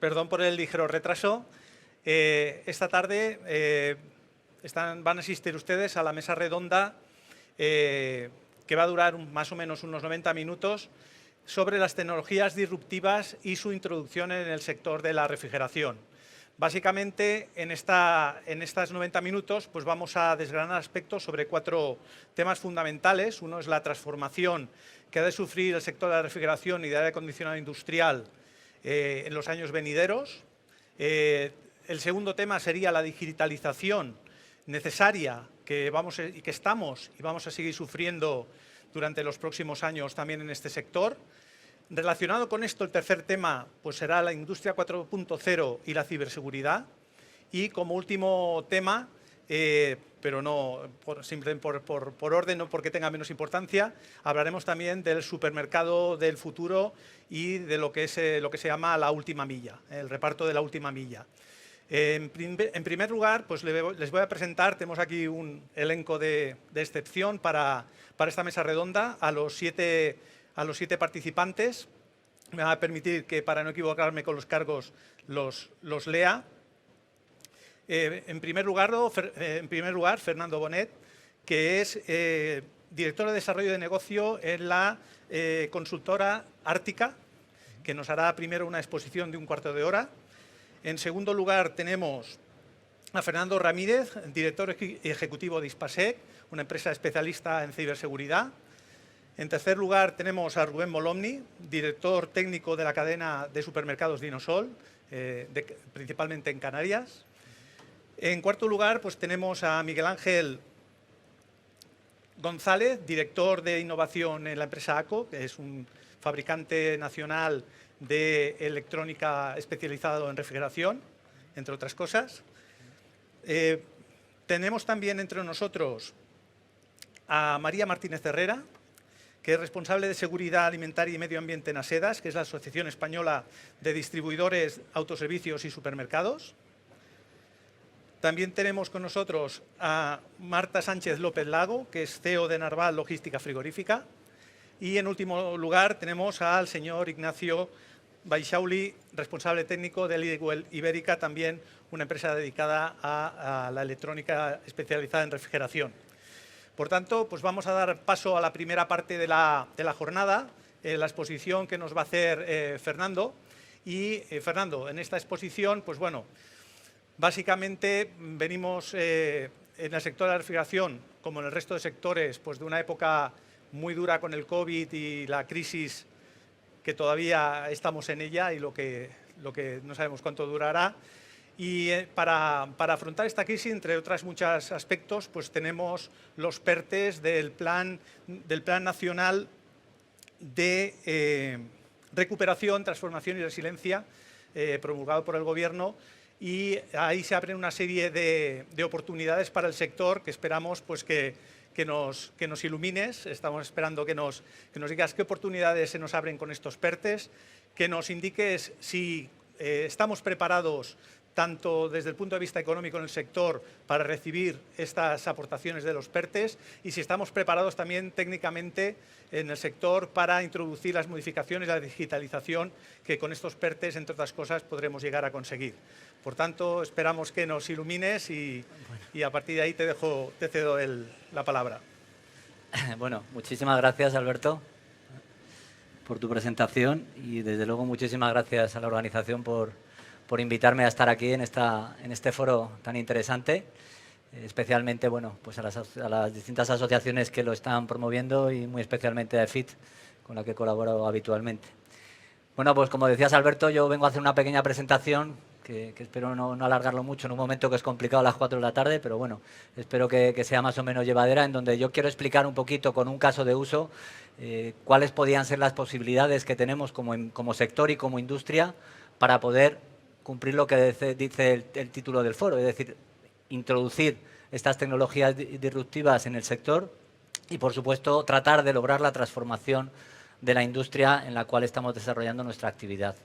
perdón por el ligero retraso. Esta tarde van a asistir ustedes a la mesa redonda que va a durar más o menos unos 90 minutos sobre las tecnologías disruptivas y su introducción en el sector de la refrigeración. Básicamente, en estos 90 minutos pues vamos a desgranar aspectos sobre 4 temas fundamentales. Uno es la transformación que ha de sufrir el sector de la refrigeración y de aire acondicionado industrial en los años venideros. El segundo tema sería la digitalización necesaria que estamos y vamos a seguir sufriendo durante los próximos años también en este sector. Relacionado con esto, el tercer tema pues será la industria 4.0 y la ciberseguridad. Y como último tema, pero no simplemente por orden, no porque tenga menos importancia, hablaremos también del supermercado del futuro y de lo que se llama la última milla, el reparto de la última milla. En primer lugar, pues les voy a presentar, tenemos aquí un elenco de excepción para esta mesa redonda, a los siete participantes. Me va a permitir que, para no equivocarme con los cargos, los lea. En primer lugar, Fernando Bonet, que es director de desarrollo de negocio en la consultora Ártica, que nos hará primero una exposición de un cuarto de hora. En segundo lugar, tenemos a Fernando Ramírez, director ejecutivo de Hispasec, una empresa especialista en ciberseguridad. En tercer lugar, tenemos a Rubén Molomni, director técnico de la cadena de supermercados Dinosol, principalmente en Canarias. En cuarto lugar, pues tenemos a Miguel Ángel González, director de innovación en la empresa ACO, que es un fabricante nacional de electrónica especializado en refrigeración, entre otras cosas. Tenemos también entre nosotros a María Martínez Herrera, que es responsable de Seguridad Alimentaria y Medio Ambiente en ASEDAS, que es la Asociación Española de Distribuidores, Autoservicios y Supermercados. También tenemos con nosotros a Marta Sánchez López Lago, que es CEO de Narval Logística Frigorífica. Y en último lugar tenemos al señor Ignacio Baixauli, responsable técnico de Lidl Ibérica, también una empresa dedicada a la electrónica especializada en refrigeración. Por tanto, pues vamos a dar paso a la primera parte de la jornada, la exposición que nos va a hacer Fernando. Y Fernando, en esta exposición, pues bueno, básicamente venimos en el sector de la refrigeración, como en el resto de sectores, pues de una época muy dura con el COVID y la crisis que todavía estamos en ella y lo que no sabemos cuánto durará. Y para afrontar esta crisis, entre otros muchos aspectos, pues tenemos los PERTEs del Plan Nacional de Recuperación, Transformación y Resiliencia, promulgado por el Gobierno, y ahí se abren una serie de oportunidades para el sector que esperamos pues, que nos ilumines. Estamos esperando que nos digas qué oportunidades se nos abren con estos PERTEs, que nos indiques si estamos preparados tanto desde el punto de vista económico en el sector para recibir estas aportaciones de los PERTEs y si estamos preparados también técnicamente en el sector para introducir las modificaciones y la digitalización que con estos PERTEs, entre otras cosas, podremos llegar a conseguir. Por tanto, esperamos que nos ilumines y a partir de ahí te cedo la palabra. Bueno, muchísimas gracias, Alberto, por tu presentación y, desde luego, muchísimas gracias a la organización por invitarme a estar aquí en este foro tan interesante, especialmente bueno, pues a las distintas asociaciones que lo están promoviendo y muy especialmente a EFIT, con la que colaboro habitualmente. Bueno, pues como decías, Alberto, yo vengo a hacer una pequeña presentación que espero no alargarlo mucho en un momento que es complicado a las 4 de la tarde, pero bueno, espero que sea más o menos llevadera, en donde yo quiero explicar un poquito con un caso de uso cuáles podían ser las posibilidades que tenemos como sector y como industria para poder cumplir lo que dice el título del foro, es decir, introducir estas tecnologías disruptivas en el sector y, por supuesto, tratar de lograr la transformación de la industria en la cual estamos desarrollando nuestra actividad.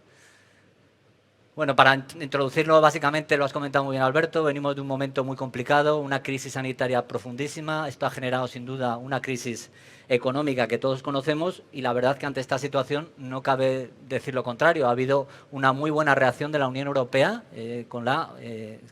Bueno, para introducirlo, básicamente lo has comentado muy bien, Alberto, venimos de un momento muy complicado, una crisis sanitaria profundísima. Esto ha generado, sin duda, una crisis económica que todos conocemos y la verdad que ante esta situación no cabe decir lo contrario. Ha habido una muy buena reacción de la Unión Europea con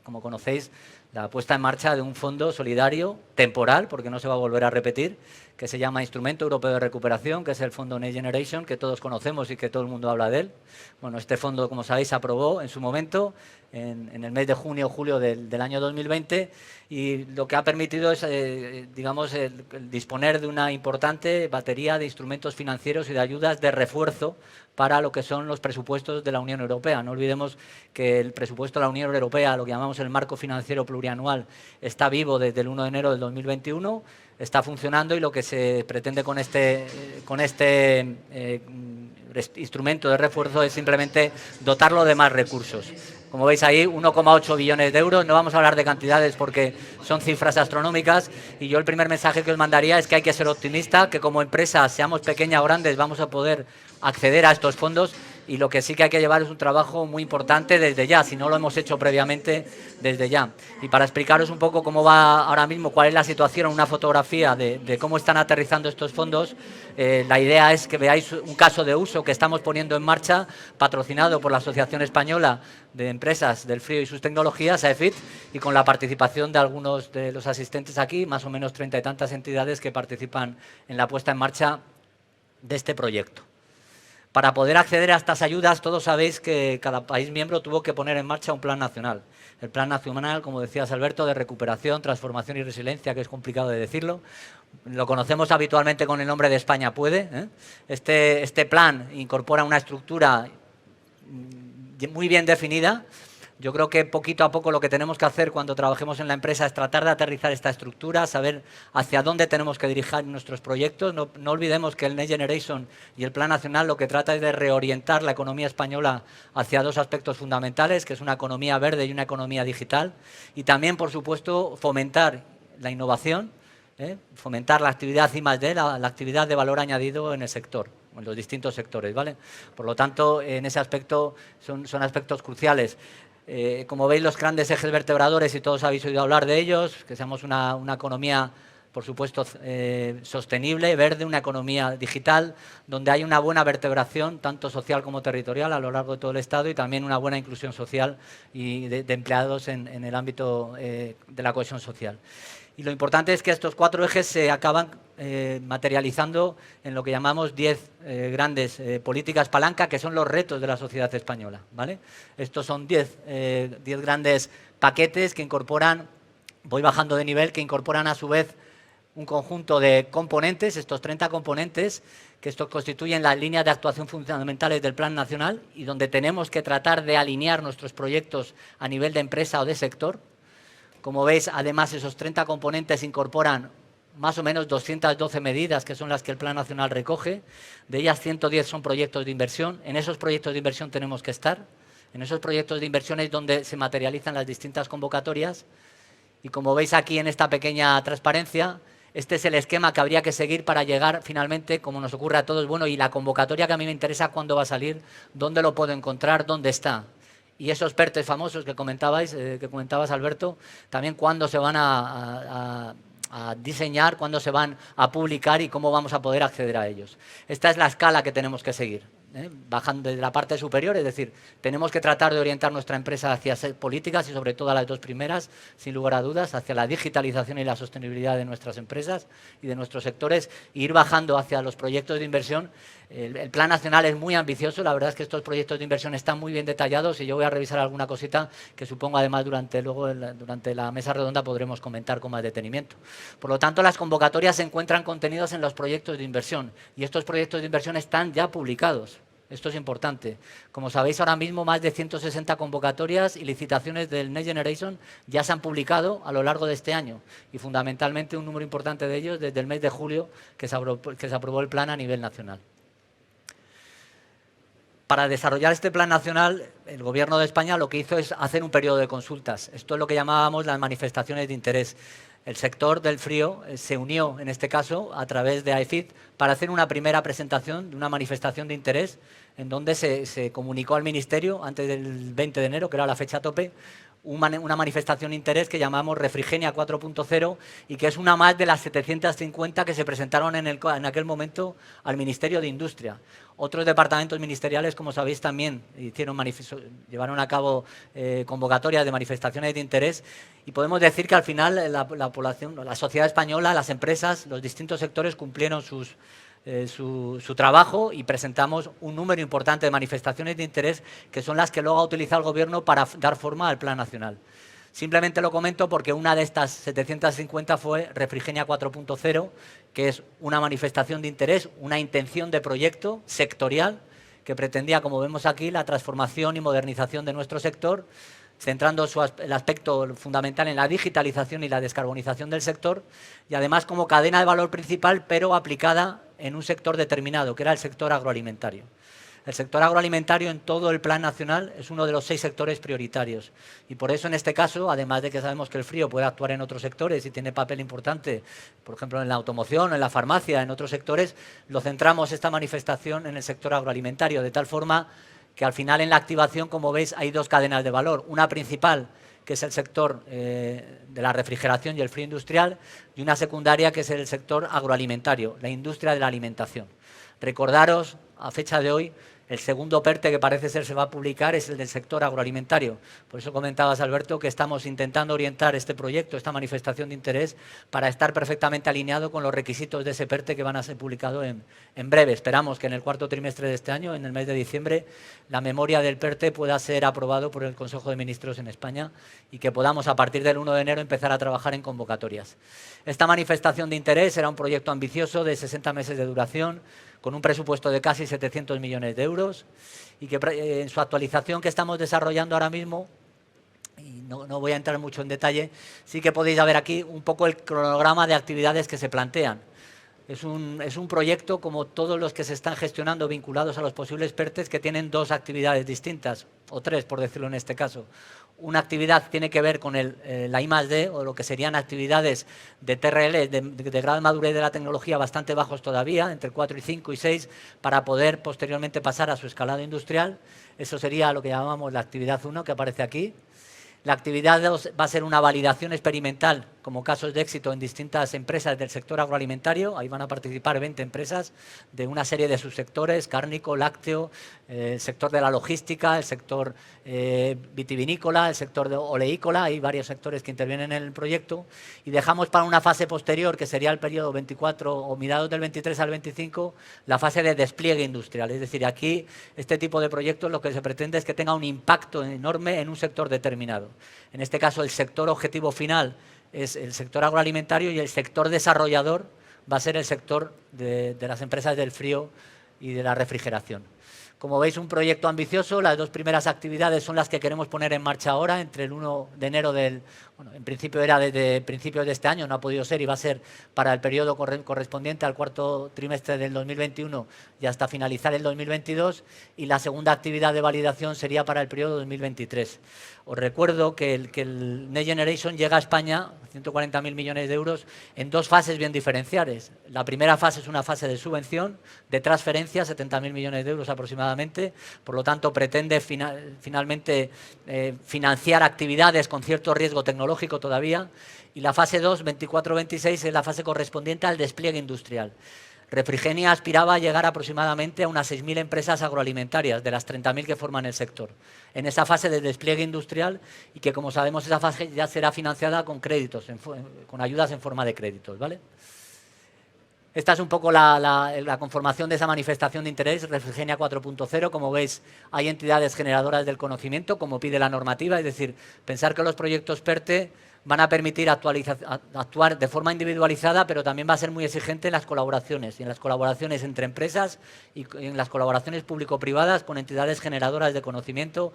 como conocéis, la puesta en marcha de un fondo solidario temporal, porque no se va a volver a repetir, que se llama Instrumento Europeo de Recuperación, que es el fondo Next Generation, que todos conocemos y que todo el mundo habla de él. Bueno, este fondo, como sabéis, se aprobó en su momento, en el mes de junio o julio del año 2020, y lo que ha permitido es, digamos, el disponer de una importante batería de instrumentos financieros y de ayudas de refuerzo para lo que son los presupuestos de la Unión Europea. No olvidemos que el presupuesto de la Unión Europea, lo que llamamos el marco financiero plurianual, está vivo desde el 1 de enero del 2021, está funcionando y lo que se pretende con este instrumento de refuerzo es simplemente dotarlo de más recursos. Como veis ahí, 1,8 billones de euros. No vamos a hablar de cantidades porque son cifras astronómicas y yo el primer mensaje que os mandaría es que hay que ser optimista, que como empresa, seamos pequeñas o grandes, vamos a poder acceder a estos fondos y lo que sí que hay que llevar es un trabajo muy importante desde ya, si no lo hemos hecho previamente, desde ya. Y para explicaros un poco cómo va ahora mismo, cuál es la situación, una fotografía de cómo están aterrizando estos fondos, la idea es que veáis un caso de uso que estamos poniendo en marcha, patrocinado por la Asociación Española de Empresas del Frío y sus Tecnologías, AEFIT, y con la participación de algunos de los asistentes aquí, más o menos 30 y tantas entidades que participan en la puesta en marcha de este proyecto. Para poder acceder a estas ayudas, todos sabéis que cada país miembro tuvo que poner en marcha un plan nacional. El plan nacional, como decías Alberto, de recuperación, transformación y resiliencia, que es complicado de decirlo. Lo conocemos habitualmente con el nombre de España Puede, ¿eh? Este plan incorpora una estructura muy bien definida. Yo creo que poquito a poco lo que tenemos que hacer cuando trabajemos en la empresa es tratar de aterrizar esta estructura, saber hacia dónde tenemos que dirigir nuestros proyectos. No olvidemos que el Next Generation y el Plan Nacional lo que trata es de reorientar la economía española hacia dos aspectos fundamentales, que es una economía verde y una economía digital. Y también, por supuesto, fomentar la innovación, fomentar la actividad I+D, la actividad de valor añadido en el sector, en los distintos sectores, ¿vale? Por lo tanto, en ese aspecto son aspectos cruciales. Como veis, los grandes ejes vertebradores, y todos habéis oído hablar de ellos, que seamos una economía, por supuesto, sostenible, verde, una economía digital, donde hay una buena vertebración, tanto social como territorial, a lo largo de todo el Estado, y también una buena inclusión social y de empleados en el ámbito de la cohesión social. Y lo importante es que estos 4 ejes se acaban materializando en lo que llamamos 10 grandes políticas palanca, que son los retos de la sociedad española, ¿vale? Estos son 10 grandes paquetes que incorporan, voy bajando de nivel, que incorporan a su vez un conjunto de componentes, estos 30 componentes, que estos constituyen las líneas de actuación fundamentales del Plan Nacional y donde tenemos que tratar de alinear nuestros proyectos a nivel de empresa o de sector. Como veis, además, esos 30 componentes incorporan más o menos 212 medidas, que son las que el Plan Nacional recoge. De ellas, 110 son proyectos de inversión. En esos proyectos de inversión tenemos que estar. En esos proyectos de inversión es donde se materializan las distintas convocatorias. Y como veis aquí en esta pequeña transparencia, este es el esquema que habría que seguir para llegar finalmente, como nos ocurre a todos, bueno, y la convocatoria que a mí me interesa, cuándo va a salir, dónde lo puedo encontrar, dónde está. Y esos PERTES famosos que comentabas, Alberto, también cuándo se van a diseñar, cuándo se van a publicar y cómo vamos a poder acceder a ellos. Esta es la escala que tenemos que seguir, bajando de la parte superior, es decir, tenemos que tratar de orientar nuestra empresa hacia políticas y sobre todo a las dos primeras, sin lugar a dudas, hacia la digitalización y la sostenibilidad de nuestras empresas y de nuestros sectores, e ir bajando hacia los proyectos de inversión. El Plan Nacional es muy ambicioso, la verdad es que estos proyectos de inversión están muy bien detallados y yo voy a revisar alguna cosita que supongo además durante la mesa redonda podremos comentar con más detenimiento. Por lo tanto, las convocatorias se encuentran contenidas en los proyectos de inversión y estos proyectos de inversión están ya publicados. Esto es importante. Como sabéis, ahora mismo más de 160 convocatorias y licitaciones del Next Generation ya se han publicado a lo largo de este año y fundamentalmente un número importante de ellos desde el mes de julio que se aprobó el plan a nivel nacional. Para desarrollar este plan nacional, el Gobierno de España lo que hizo es hacer un periodo de consultas. Esto es lo que llamábamos las manifestaciones de interés. El sector del frío se unió, en este caso, a través de AEFIT, para hacer una primera presentación de una manifestación de interés, en donde se comunicó al Ministerio, antes del 20 de enero, que era la fecha tope, una manifestación de interés que llamamos Refrigenia 4.0 y que es una más de las 750 que se presentaron en aquel momento al Ministerio de Industria. Otros departamentos ministeriales, como sabéis, también llevaron a cabo convocatorias de manifestaciones de interés y podemos decir que al final la población, la sociedad española, las empresas, los distintos sectores cumplieron su trabajo y presentamos un número importante de manifestaciones de interés que son las que luego ha utilizado el Gobierno para dar forma al Plan Nacional. Simplemente lo comento porque una de estas 750 fue Refrigenia 4.0, que es una manifestación de interés, una intención de proyecto sectorial que pretendía, como vemos aquí, la transformación y modernización de nuestro sector, centrando el aspecto fundamental en la digitalización y la descarbonización del sector, y además como cadena de valor principal, pero aplicada en un sector determinado, que era el sector agroalimentario. El sector agroalimentario en todo el Plan Nacional es uno de los 6 sectores prioritarios y por eso en este caso, además de que sabemos que el frío puede actuar en otros sectores y tiene papel importante, por ejemplo en la automoción, en la farmacia, en otros sectores, lo centramos esta manifestación en el sector agroalimentario, de tal forma que al final en la activación, como veis, hay 2 cadenas de valor, una principal que es el sector de la refrigeración y el frío industrial, y una secundaria que es el sector agroalimentario, la industria de la alimentación. Recordaros, a fecha de hoy, el segundo PERTE que parece ser se va a publicar es el del sector agroalimentario. Por eso comentabas, Alberto, que estamos intentando orientar este proyecto, esta manifestación de interés, para estar perfectamente alineado con los requisitos de ese PERTE que van a ser publicados en breve. Esperamos que en el cuarto trimestre de este año, en el mes de diciembre, la memoria del PERTE pueda ser aprobado por el Consejo de Ministros en España y que podamos, a partir del 1 de enero, empezar a trabajar en convocatorias. Esta manifestación de interés era un proyecto ambicioso de 60 meses de duración, con un presupuesto de casi 700 millones de euros y que en su actualización que estamos desarrollando ahora mismo, y no voy a entrar mucho en detalle, sí que podéis ver aquí un poco el cronograma de actividades que se plantean. Es un proyecto como todos los que se están gestionando vinculados a los posibles PERTEs que tienen 2 actividades distintas, o 3 por decirlo en este caso. Una actividad tiene que ver con la I+D, o lo que serían actividades de TRL, de grado de madurez de la tecnología bastante bajos todavía, entre 4 y 5 y 6, para poder posteriormente pasar a su escalado industrial. Eso sería lo que llamamos la actividad 1, que aparece aquí. La actividad 2 va a ser una validación experimental como casos de éxito en distintas empresas del sector agroalimentario. Ahí van a participar 20 empresas de una serie de subsectores, cárnico, lácteo, el sector de la logística, el sector vitivinícola, el sector oleícola. Hay varios sectores que intervienen en el proyecto. Y dejamos para una fase posterior, que sería el periodo 24 o mediados del 23 al 25, la fase de despliegue industrial. Es decir, aquí este tipo de proyectos lo que se pretende es que tenga un impacto enorme en un sector determinado. En este caso, el sector objetivo final es el sector agroalimentario y el sector desarrollador va a ser el sector de las empresas del frío y de la refrigeración. Como veis, un proyecto ambicioso. Las 2 primeras actividades son las que queremos poner en marcha ahora, entre el 1 de enero en principio era desde principios de este año, no ha podido ser y va a ser para el periodo correspondiente al cuarto trimestre del 2021 y hasta finalizar el 2022, y la segunda actividad de validación sería para el periodo 2023. Os recuerdo que el Next Generation llega a España, 140.000 millones de euros, en 2 fases bien diferenciales. La primera fase es una fase de subvención, de transferencia, 70.000 millones de euros aproximadamente, por lo tanto pretende finalmente financiar actividades con cierto riesgo tecnológico todavía, y la fase 2, 24-26, es la fase correspondiente al despliegue industrial. Refrigenia aspiraba a llegar aproximadamente a unas 6.000 empresas agroalimentarias, de las 30.000 que forman el sector, en esa fase de despliegue industrial, y que, como sabemos, esa fase ya será financiada con créditos, con ayudas en forma de créditos, ¿vale? Esta es un poco la conformación de esa manifestación de interés, Refrigenia 4.0. Como veis, hay entidades generadoras del conocimiento, como pide la normativa, es decir, pensar que los proyectos PERTE van a permitir actuar de forma individualizada, pero también va a ser muy exigente en las colaboraciones, y en las colaboraciones entre empresas y en las colaboraciones público-privadas con entidades generadoras de conocimiento,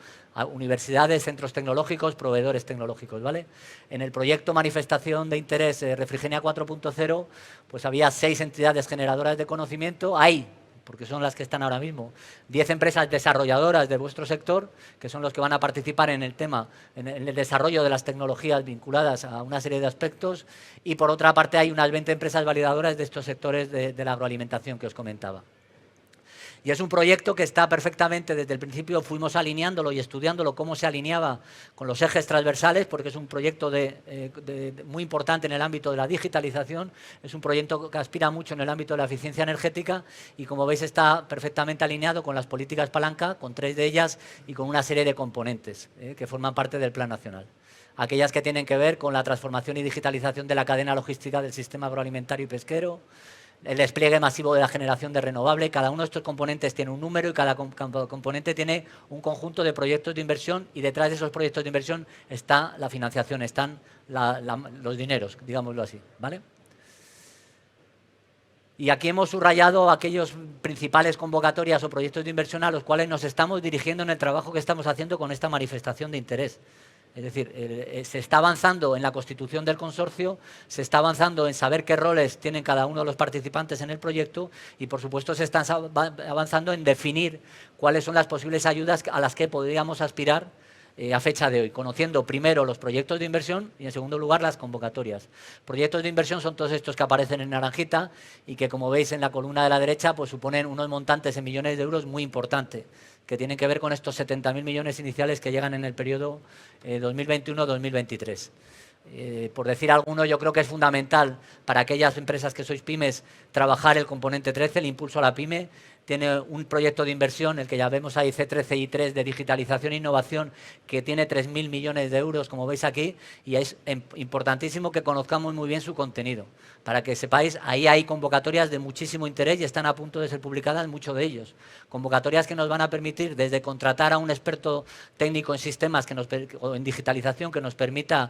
universidades, centros tecnológicos, proveedores tecnológicos, ¿vale? En el proyecto Manifestación de Interés Refrigenia 4.0, pues había 6 entidades generadoras de conocimiento. Hay porque son las que están ahora mismo. 10 empresas desarrolladoras de vuestro sector, que son los que van a participar en el tema, en el desarrollo de las tecnologías vinculadas a una serie de aspectos. Y por otra parte hay unas 20 empresas validadoras de estos sectores de la agroalimentación que os comentaba. Y es un proyecto que está perfectamente, desde el principio fuimos alineándolo y estudiándolo cómo se alineaba con los ejes transversales, porque es un proyecto muy importante en el ámbito de la digitalización, es un proyecto que aspira mucho en el ámbito de la eficiencia energética y, como veis, está perfectamente alineado con las políticas palanca, con 3 de ellas y con una serie de componentes que forman parte del Plan Nacional. Aquellas que tienen que ver con la transformación y digitalización de la cadena logística del sistema agroalimentario y pesquero, el despliegue masivo de la generación de renovable. Cada uno de estos componentes tiene un número y cada componente tiene un conjunto de proyectos de inversión, y detrás de esos proyectos de inversión está la financiación, están los dineros, digámoslo así, ¿vale? Y aquí hemos subrayado aquellos principales convocatorias o proyectos de inversión a los cuales nos estamos dirigiendo en el trabajo que estamos haciendo con esta manifestación de interés. Es decir, se está avanzando en la constitución del consorcio, se está avanzando en saber qué roles tienen cada uno de los participantes en el proyecto y, por supuesto, se está avanzando en definir cuáles son las posibles ayudas a las que podríamos aspirar a fecha de hoy, conociendo primero los proyectos de inversión y, en segundo lugar, las convocatorias. Proyectos de inversión son todos estos que aparecen en naranjita y que, como veis en la columna de la derecha, pues suponen unos montantes en millones de euros muy importantes, que tienen que ver con estos 70.000 millones iniciales que llegan en el periodo 2021-2023. Por decir alguno, yo creo que es fundamental para aquellas empresas que sois pymes trabajar el componente 13, el impulso a la pyme. Tiene un proyecto de inversión, el que ya vemos ahí, C13I3, de digitalización e innovación, que tiene 3.000 millones de euros, como veis aquí, y es importantísimo que conozcamos muy bien su contenido. Para que sepáis, ahí hay convocatorias de muchísimo interés y están a punto de ser publicadas muchos de ellos. Convocatorias que nos van a permitir desde contratar a un experto técnico en sistemas o en digitalización que nos permita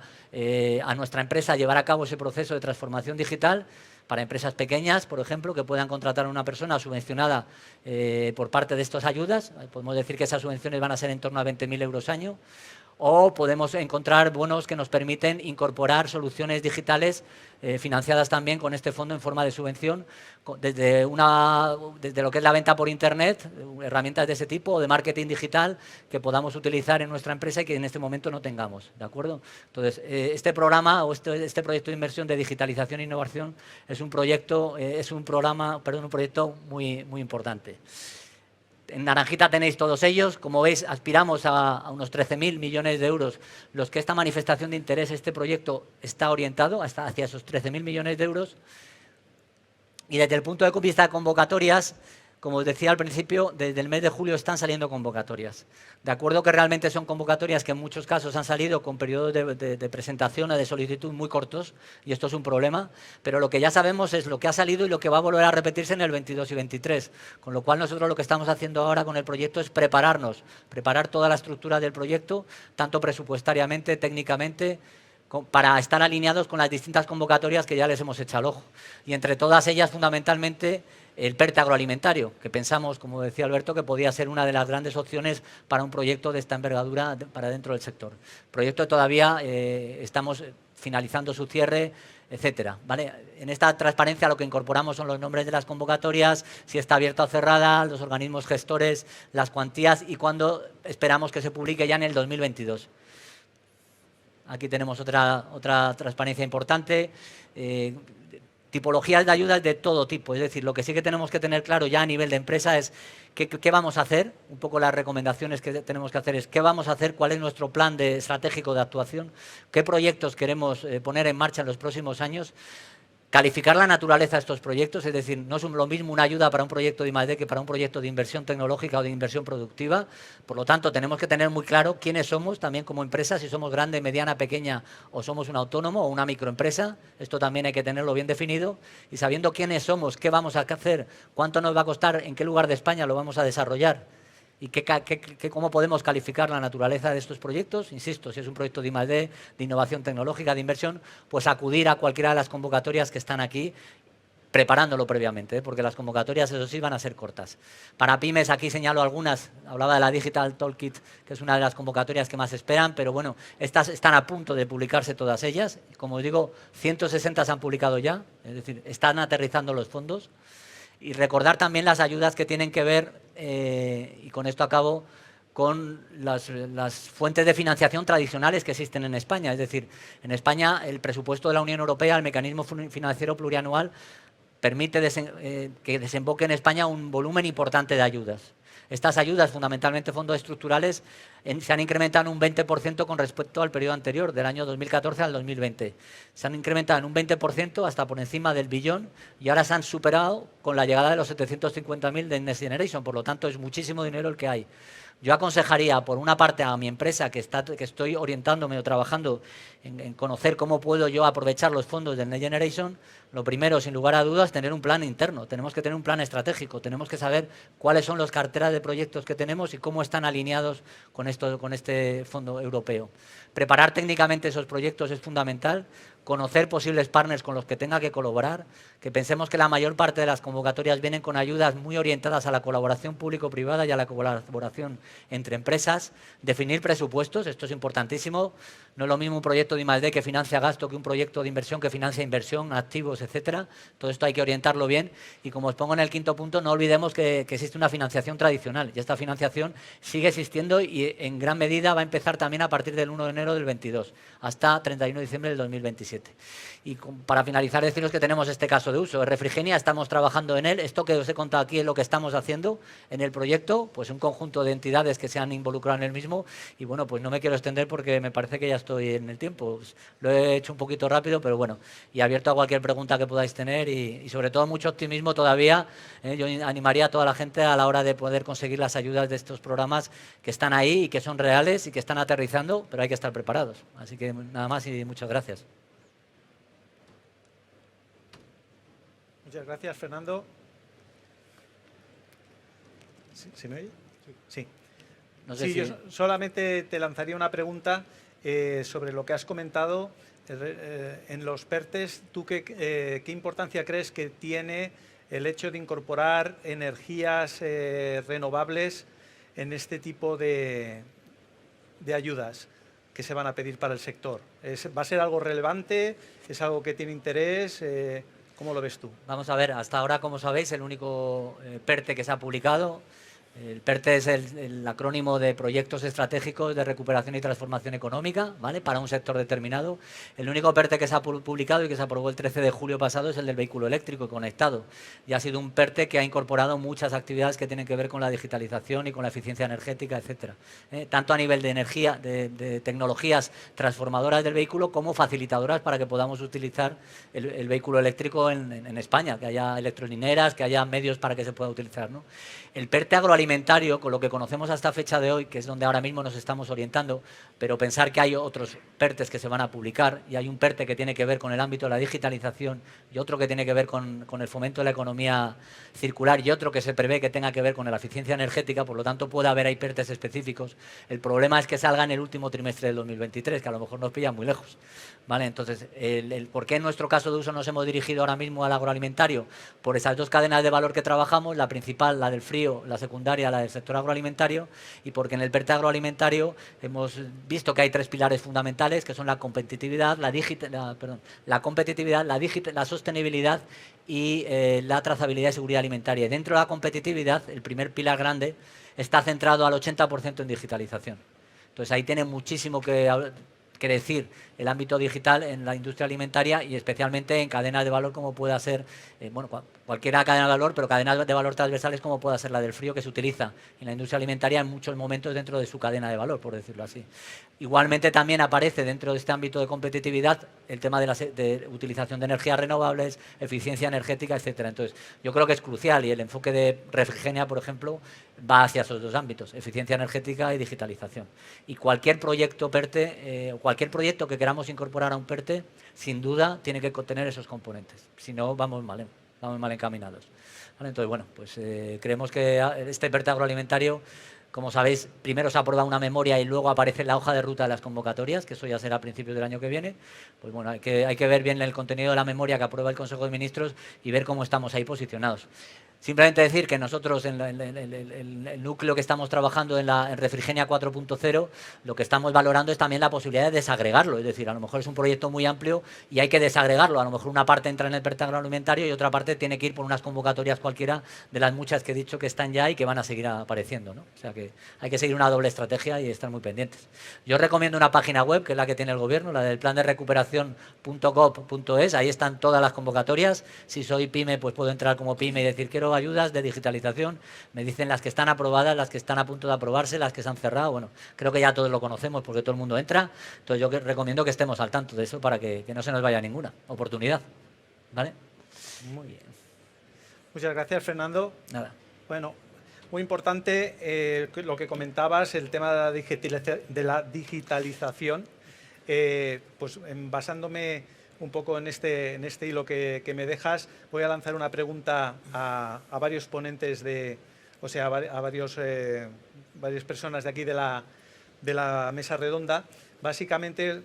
a nuestra empresa llevar a cabo ese proceso de transformación digital, para empresas pequeñas, por ejemplo, que puedan contratar a una persona subvencionada por parte de estas ayudas. Podemos decir que esas subvenciones van a ser en torno a 20.000 euros año. O podemos encontrar bonos que nos permiten incorporar soluciones digitales financiadas también con este fondo en forma de subvención, desde lo que es la venta por Internet, herramientas de ese tipo, o de marketing digital que podamos utilizar en nuestra empresa y que en este momento no tengamos, ¿de acuerdo? Entonces, este programa o este proyecto de inversión de digitalización e innovación es un proyecto muy, muy importante. En naranjita tenéis todos ellos. Como veis, aspiramos a unos 13.000 millones de euros, los que esta manifestación de interés, este proyecto está orientado hacia esos 13.000 millones de euros. Y desde el punto de vista de convocatorias, como os decía al principio, desde el mes de julio están saliendo convocatorias. De acuerdo que realmente son convocatorias que en muchos casos han salido con periodos de presentación o de solicitud muy cortos, y esto es un problema, pero lo que ya sabemos es lo que ha salido y lo que va a volver a repetirse en el 22 y 23, con lo cual nosotros lo que estamos haciendo ahora con el proyecto es preparar toda la estructura del proyecto, tanto presupuestariamente, técnicamente, para estar alineados con las distintas convocatorias que ya les hemos echado al ojo. Y entre todas ellas, fundamentalmente, el PERTE agroalimentario, que pensamos, como decía Alberto, que podía ser una de las grandes opciones para un proyecto de esta envergadura para dentro del sector. Proyecto todavía estamos finalizando su cierre, etcétera, ¿vale? En esta transparencia lo que incorporamos son los nombres de las convocatorias, si está abierta o cerrada, los organismos gestores, las cuantías y cuándo esperamos que se publique ya en el 2022. Aquí tenemos otra transparencia importante. Tipologías de ayudas de todo tipo, es decir, lo que sí que tenemos que tener claro ya a nivel de empresa es qué vamos a hacer. Un poco las recomendaciones que tenemos que hacer es qué vamos a hacer, cuál es nuestro plan estratégico de actuación, qué proyectos queremos poner en marcha en los próximos años. Calificar la naturaleza de estos proyectos, es decir, no es lo mismo una ayuda para un proyecto de I+D que para un proyecto de inversión tecnológica o de inversión productiva. Por lo tanto, tenemos que tener muy claro quiénes somos también como empresa, si somos grande, mediana, pequeña o somos un autónomo o una microempresa. Esto también hay que tenerlo bien definido. Y sabiendo quiénes somos, qué vamos a hacer, cuánto nos va a costar, en qué lugar de España lo vamos a desarrollar y cómo podemos calificar la naturaleza de estos proyectos. Insisto, si es un proyecto de I+D, de innovación tecnológica, de inversión, pues acudir a cualquiera de las convocatorias que están aquí, preparándolo previamente, porque las convocatorias, eso sí, van a ser cortas. Para pymes, aquí señalo algunas. Hablaba de la Digital Toolkit, que es una de las convocatorias que más esperan, pero bueno, estas están a punto de publicarse todas ellas. Como os digo, 160 se han publicado ya, es decir, están aterrizando los fondos. Y recordar también las ayudas que tienen que ver, y con esto acabo, con las fuentes de financiación tradicionales que existen en España. Es decir, en España el presupuesto de la Unión Europea, el mecanismo financiero plurianual, permite que desemboque en España un volumen importante de ayudas. Estas ayudas, fundamentalmente fondos estructurales, se han incrementado en un 20% con respecto al periodo anterior, del año 2014 al 2020. Se han incrementado en un 20% hasta por encima del billón y ahora se han superado con la llegada de los 750.000 de Next Generation. Por lo tanto, es muchísimo dinero el que hay. Yo aconsejaría, por una parte, a mi empresa que estoy orientándome o trabajando en conocer cómo puedo yo aprovechar los fondos del Next Generation. Lo primero, sin lugar a dudas, tener un plan interno. Tenemos que tener un plan estratégico. Tenemos que saber cuáles son las carteras de proyectos que tenemos y cómo están alineados con este fondo europeo. Preparar técnicamente esos proyectos es fundamental. Conocer posibles partners con los que tenga que colaborar, que pensemos que la mayor parte de las convocatorias vienen con ayudas muy orientadas a la colaboración público-privada y a la colaboración entre empresas. Definir presupuestos, esto es importantísimo. No es lo mismo un proyecto de I+D que financia gasto que un proyecto de inversión que financia inversión, activos, etcétera. Todo esto hay que orientarlo bien y, como os pongo en el quinto punto, no olvidemos que existe una financiación tradicional y esta financiación sigue existiendo y en gran medida va a empezar también a partir del 1 de enero del 22 hasta 31 de diciembre del 2027. Y para finalizar, deciros que tenemos este caso de uso. En Refrigenia estamos trabajando en él. Esto que os he contado aquí es lo que estamos haciendo en el proyecto, pues un conjunto de entidades que se han involucrado en el mismo. Y bueno, pues no me quiero extender porque me parece que ya estoy en el tiempo. Lo he hecho un poquito rápido, pero bueno, y abierto a cualquier pregunta que podáis tener y sobre todo mucho optimismo todavía. Yo animaría a toda la gente a la hora de poder conseguir las ayudas de estos programas que están ahí y que son reales y que están aterrizando, pero hay que estar preparados. Así que nada más y muchas gracias. Muchas gracias, Fernando. ¿Se me oye? Sí. No sé sí, si... yo solamente te lanzaría una pregunta sobre lo que has comentado en los PERTES. ¿Tú qué importancia crees que tiene el hecho de incorporar energías renovables en este tipo de ayudas que se van a pedir para el sector? ¿Va a ser algo relevante? ¿Es algo que tiene interés? ¿Cómo lo ves tú? Vamos a ver, hasta ahora, como sabéis, el único PERTE que se ha publicado, el PERTE es el acrónimo de Proyectos Estratégicos de Recuperación y Transformación Económica, ¿vale?, para un sector determinado. El único PERTE que se ha publicado y que se aprobó el 13 de julio pasado es el del vehículo eléctrico conectado. Y ha sido un PERTE que ha incorporado muchas actividades que tienen que ver con la digitalización y con la eficiencia energética, etcétera. Tanto a nivel de energía, de tecnologías transformadoras del vehículo, como facilitadoras para que podamos utilizar el vehículo eléctrico en España, que haya electrolineras, que haya medios para que se pueda utilizar, ¿no? El PERTE agroalimentario, con lo que conocemos hasta fecha de hoy, que es donde ahora mismo nos estamos orientando, pero pensar que hay otros PERTES que se van a publicar, y hay un PERTE que tiene que ver con el ámbito de la digitalización y otro que tiene que ver con el fomento de la economía circular y otro que se prevé que tenga que ver con la eficiencia energética. Por lo tanto, puede haber ahí PERTES específicos. El problema es que salga en el último trimestre del 2023, que a lo mejor nos pilla muy lejos, ¿vale? Entonces, ¿por qué en nuestro caso de uso nos hemos dirigido ahora mismo al agroalimentario? Por esas dos cadenas de valor que trabajamos, la principal, la del frío, la secundaria, la del sector agroalimentario, y porque en el PERTE agroalimentario hemos visto que hay tres pilares fundamentales, que son la competitividad, la sostenibilidad y la trazabilidad y seguridad alimentaria. Y dentro de la competitividad, el primer pilar grande está centrado al 80% en digitalización. Entonces ahí tiene muchísimo que decir el ámbito digital en la industria alimentaria y especialmente en cadenas de valor como pueda ser, cualquier cadena de valor, pero cadenas de valor transversales como pueda ser la del frío, que se utiliza en la industria alimentaria en muchos momentos dentro de su cadena de valor, por decirlo así. Igualmente también aparece dentro de este ámbito de competitividad el tema de utilización de energías renovables, eficiencia energética, etcétera. Entonces, yo creo que es crucial y el enfoque de Refrigenia, por ejemplo, va hacia esos dos ámbitos, eficiencia energética y digitalización. Y cualquier proyecto PERTE, cualquier proyecto que queramos incorporar a un PERTE, sin duda tiene que contener esos componentes. Si no, vamos mal encaminados. ¿Vale? Entonces, bueno, pues creemos que este PERTE agroalimentario, como sabéis, primero se aprueba una memoria y luego aparece la hoja de ruta de las convocatorias, que eso ya será a principios del año que viene. Pues bueno, hay que ver bien el contenido de la memoria que aprueba el Consejo de Ministros y ver cómo estamos ahí posicionados. Simplemente decir que nosotros en el núcleo que estamos trabajando en Refrigenia 4.0, lo que estamos valorando es también la posibilidad de desagregarlo. Es decir, a lo mejor es un proyecto muy amplio y hay que desagregarlo. A lo mejor una parte entra en el mercado agroalimentario y otra parte tiene que ir por unas convocatorias cualquiera de las muchas que he dicho que están ya y que van a seguir apareciendo, ¿no? O sea que hay que seguir una doble estrategia y estar muy pendientes. Yo recomiendo una página web, que es la que tiene el gobierno, la del plan de recuperación.gov.es. Ahí están todas las convocatorias. Si soy pyme, pues puedo entrar como pyme y decir quiero ayudas de digitalización, me dicen las que están aprobadas, las que están a punto de aprobarse, las que se han cerrado. Bueno, creo que ya todos lo conocemos porque todo el mundo entra, entonces yo recomiendo que estemos al tanto de eso para que no se nos vaya ninguna oportunidad, ¿vale? Muy bien. Muchas gracias, Fernando. Nada. Bueno, muy importante lo que comentabas, el tema de la digitalización. Pues basándome un poco en este hilo que me dejas, voy a lanzar una pregunta a varios ponentes a varias personas de aquí de la mesa redonda. Básicamente,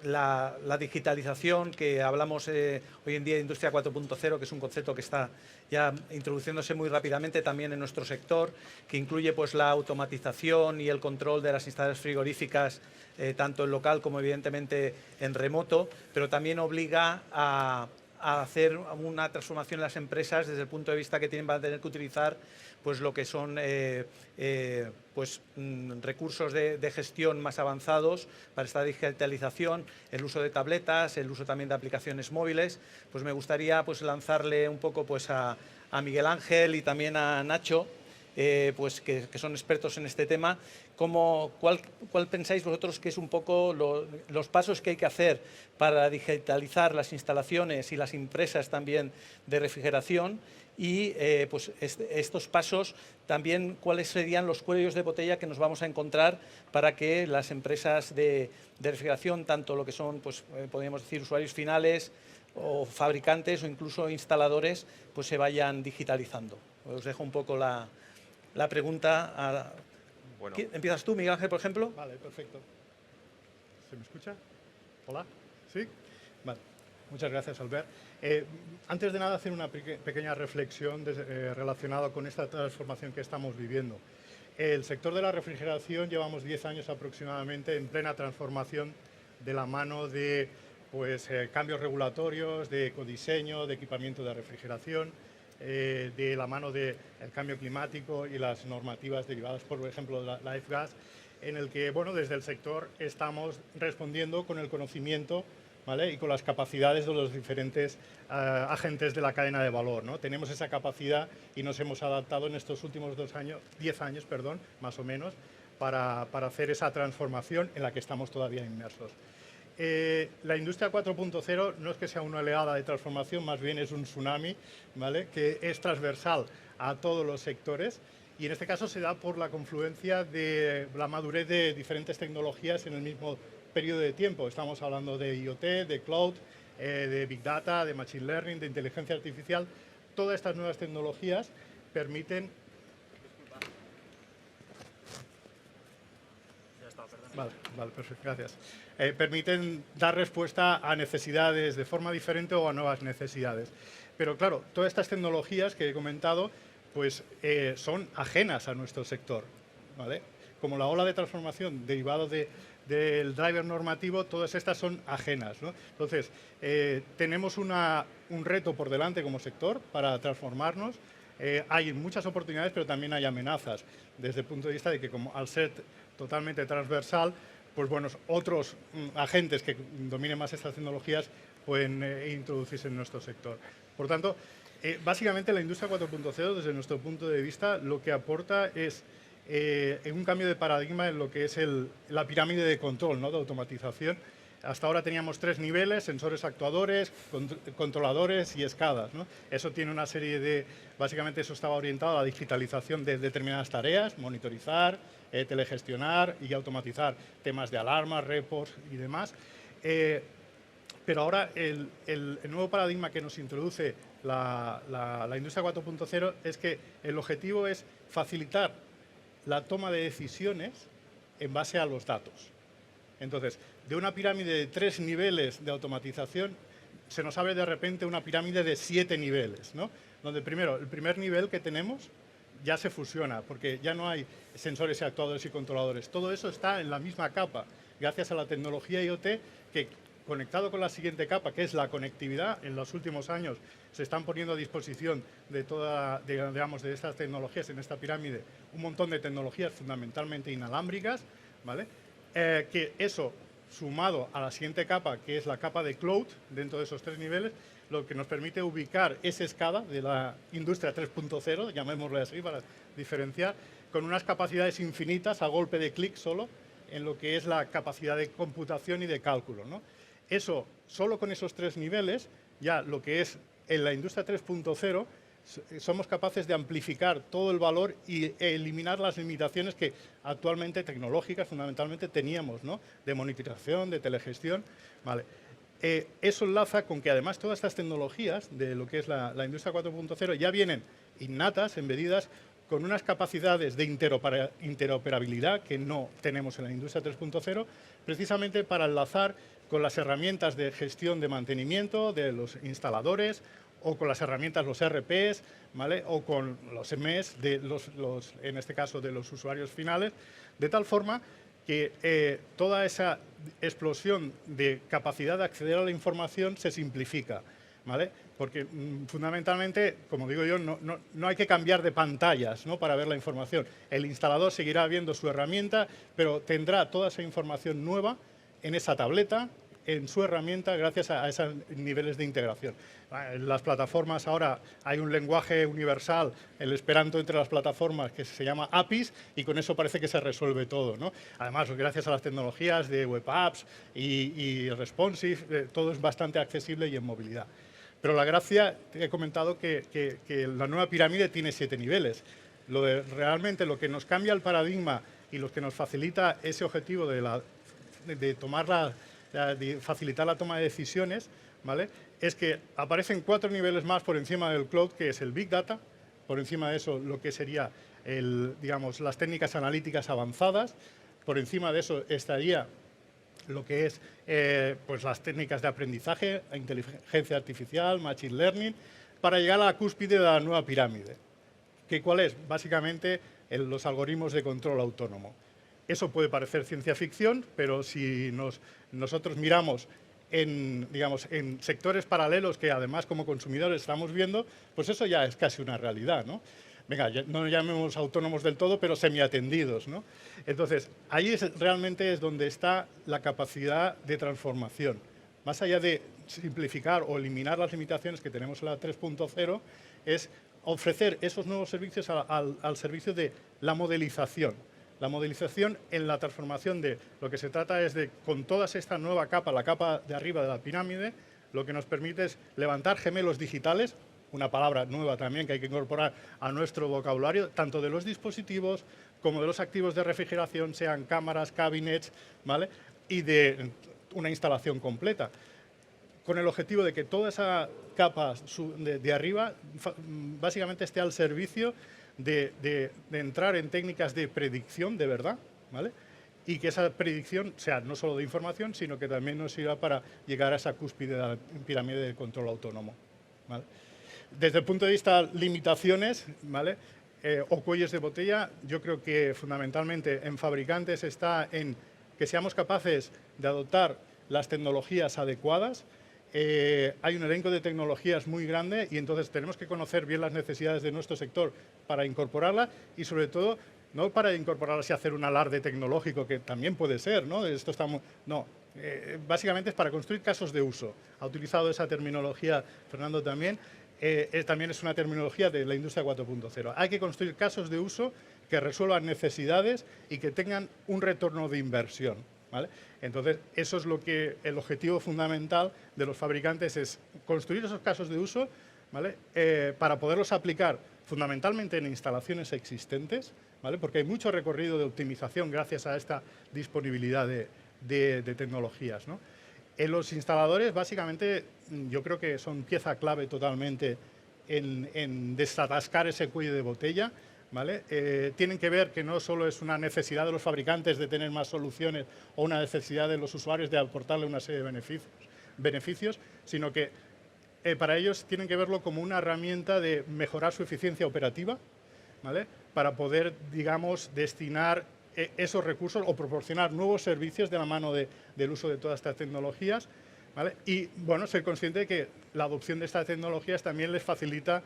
la digitalización que hablamos hoy en día de Industria 4.0, que es un concepto que está ya introduciéndose muy rápidamente también en nuestro sector, que incluye pues la automatización y el control de las instalaciones frigoríficas, tanto en local como evidentemente en remoto, pero también obliga a hacer una transformación en las empresas desde el punto de vista que van a tener que utilizar pues lo que son recursos de gestión más avanzados para esta digitalización, el uso de tabletas, el uso también de aplicaciones móviles. Pues me gustaría pues lanzarle un poco pues a Miguel Ángel y también a Nacho, pues que son expertos en este tema. ¿Cuál pensáis vosotros que es un poco los pasos que hay que hacer para digitalizar las instalaciones y las empresas también de refrigeración? Y pues estos pasos también, ¿cuáles serían los cuellos de botella que nos vamos a encontrar para que las empresas de refrigeración, tanto lo que son, pues podríamos decir, usuarios finales o fabricantes o incluso instaladores, pues se vayan digitalizando? Os dejo un poco la pregunta. Bueno. ¿Empiezas tú, Miguel Ángel, por ejemplo? Vale, perfecto. ¿Se me escucha? ¿Hola? ¿Sí? Vale. Muchas gracias, Albert. Antes de nada, hacer una pequeña reflexión relacionada con esta transformación que estamos viviendo. El sector de la refrigeración llevamos 10 años aproximadamente en plena transformación de la mano de cambios regulatorios, de ecodiseño, de equipamiento de refrigeración, de la mano del cambio climático y las normativas derivadas, por ejemplo, de la F-Gas, en el que, bueno, desde el sector estamos respondiendo con el conocimiento, ¿vale?, y con las capacidades de los diferentes agentes de la cadena de valor, ¿no? Tenemos esa capacidad y nos hemos adaptado en estos últimos 10 años, perdón, más o menos, para hacer esa transformación en la que estamos todavía inmersos. La industria 4.0 no es que sea una oleada de transformación, más bien es un tsunami, ¿vale?, que es transversal a todos los sectores y en este caso se da por la confluencia de la madurez de diferentes tecnologías en el mismo periodo de tiempo. Estamos hablando de IoT, de cloud, de Big Data, de Machine Learning, de inteligencia artificial. Todas estas nuevas tecnologías permiten... Vale, perfecto, gracias. Permiten dar respuesta a necesidades de forma diferente o a nuevas necesidades. Pero claro, todas estas tecnologías que he comentado pues, son ajenas a nuestro sector, ¿vale? Como la ola de transformación derivado del driver normativo, todas estas son ajenas, ¿no? Entonces, tenemos un reto por delante como sector para transformarnos. Hay muchas oportunidades, pero también hay amenazas, desde el punto de vista de que, como al ser totalmente transversal, pues bueno, otros agentes que dominen más estas tecnologías pueden introducirse en nuestro sector. Por tanto, básicamente la industria 4.0, desde nuestro punto de vista, lo que aporta es un cambio de paradigma en lo que es la pirámide de control, ¿no?, de automatización. Hasta ahora teníamos 3 niveles: sensores actuadores, controladores y escadas, ¿no? Eso tiene una serie de... Básicamente eso estaba orientado a la digitalización de determinadas tareas, monitorizar, telegestionar y automatizar temas de alarmas, reports y demás. Pero ahora el nuevo paradigma que nos introduce la industria 4.0 es que el objetivo es facilitar la toma de decisiones en base a los datos. Entonces, de una pirámide de 3 niveles de automatización, se nos abre de repente una pirámide de 7 niveles, ¿no?, donde primero, el primer nivel que tenemos ya se fusiona, porque ya no hay sensores y actuadores y controladores. Todo eso está en la misma capa, gracias a la tecnología IoT que, conectado con la siguiente capa, que es la conectividad, en los últimos años se están poniendo a disposición de de estas tecnologías en esta pirámide un montón de tecnologías fundamentalmente inalámbricas, ¿vale? Que eso, sumado a la siguiente capa, que es la capa de cloud, dentro de esos 3 niveles, lo que nos permite ubicar esa escala de la industria 3.0, llamémosle así para diferenciar, con unas capacidades infinitas a golpe de clic solo en lo que es la capacidad de computación y de cálculo, ¿no? Eso, solo con esos 3 niveles, ya lo que es en la industria 3.0, somos capaces de amplificar todo el valor y eliminar las limitaciones que actualmente tecnológicas fundamentalmente teníamos, ¿no? De monitorización, de telegestión, ¿vale? Eso enlaza con que además todas estas tecnologías de lo que es la industria 4.0 ya vienen innatas, embedidas, con unas capacidades de interoperabilidad que no tenemos en la industria 3.0, precisamente para enlazar con las herramientas de gestión de mantenimiento de los instaladores o con las herramientas, los ERPs, ¿vale? O con los MES, en este caso de los usuarios finales, de tal forma que toda esa explosión de capacidad de acceder a la información se simplifica, ¿vale? Porque fundamentalmente, como digo yo, no hay que cambiar de pantallas, ¿no? Para ver la información. El instalador seguirá viendo su herramienta, pero tendrá toda esa información nueva en esa tableta, en su herramienta, gracias a esos niveles de integración. En las plataformas ahora hay un lenguaje universal, el Esperanto entre las plataformas, que se llama APIs, y con eso parece que se resuelve todo, ¿no? Además, gracias a las tecnologías de web apps y responsive, todo es bastante accesible y en movilidad. Pero la gracia, he comentado que la nueva pirámide tiene 7 niveles. Realmente lo que nos cambia el paradigma y lo que nos facilita ese objetivo de facilitar la toma de decisiones, ¿vale? Es que aparecen 4 niveles más por encima del cloud, que es el Big Data, por encima de eso lo que sería las técnicas analíticas avanzadas, por encima de eso estaría lo que es pues las técnicas de aprendizaje, inteligencia artificial, machine learning, para llegar a la cúspide de la nueva pirámide. ¿Cuál es? Básicamente los algoritmos de control autónomo. Eso puede parecer ciencia ficción, pero si nosotros miramos en sectores paralelos que además como consumidores estamos viendo, pues eso ya es casi una realidad, ¿no? Venga, no llamemos autónomos del todo, pero semiatendidos, ¿no? Entonces, ahí realmente es donde está la capacidad de transformación. Más allá de simplificar o eliminar las limitaciones que tenemos en la 3.0, es ofrecer esos nuevos servicios al servicio de la modelización. La modelización en la transformación de lo que se trata es de, con toda esta nueva capa, la capa de arriba de la pirámide, lo que nos permite es levantar gemelos digitales, una palabra nueva también que hay que incorporar a nuestro vocabulario, tanto de los dispositivos como de los activos de refrigeración, sean cámaras, cabinets, ¿vale? Y de una instalación completa, con el objetivo de que toda esa capa de arriba básicamente esté al servicio de entrar en técnicas de predicción de verdad, ¿vale? Y que esa predicción sea no solo de información, sino que también nos sirva para llegar a esa cúspide de la pirámide de control autónomo, ¿vale? Desde el punto de vista limitaciones, ¿vale? O cuellos de botella, yo creo que fundamentalmente en fabricantes está en que seamos capaces de adoptar las tecnologías adecuadas. Hay un elenco de tecnologías muy grande y entonces tenemos que conocer bien las necesidades de nuestro sector para incorporarla y sobre todo no para incorporarlas y hacer un alarde tecnológico, que también puede ser, ¿no? Básicamente es para construir casos de uso. Ha utilizado esa terminología Fernando también. También es una terminología de la industria 4.0. Hay que construir casos de uso que resuelvan necesidades y que tengan un retorno de inversión, ¿vale? Entonces, eso es el objetivo fundamental de los fabricantes, es construir esos casos de uso, ¿vale? Para poderlos aplicar fundamentalmente en instalaciones existentes, ¿vale? Porque hay mucho recorrido de optimización gracias a esta disponibilidad de tecnologías, ¿no? En los instaladores, básicamente, yo creo que son pieza clave totalmente en desatascar ese cuello de botella, ¿vale? Tienen que ver que no solo es una necesidad de los fabricantes de tener más soluciones o una necesidad de los usuarios de aportarle una serie de beneficios, sino que para ellos tienen que verlo como una herramienta de mejorar su eficiencia operativa, ¿vale? Para poder, digamos, destinar esos recursos o proporcionar nuevos servicios de la mano del uso de todas estas tecnologías, ¿vale? Y, bueno, ser consciente de que la adopción de estas tecnologías también les facilita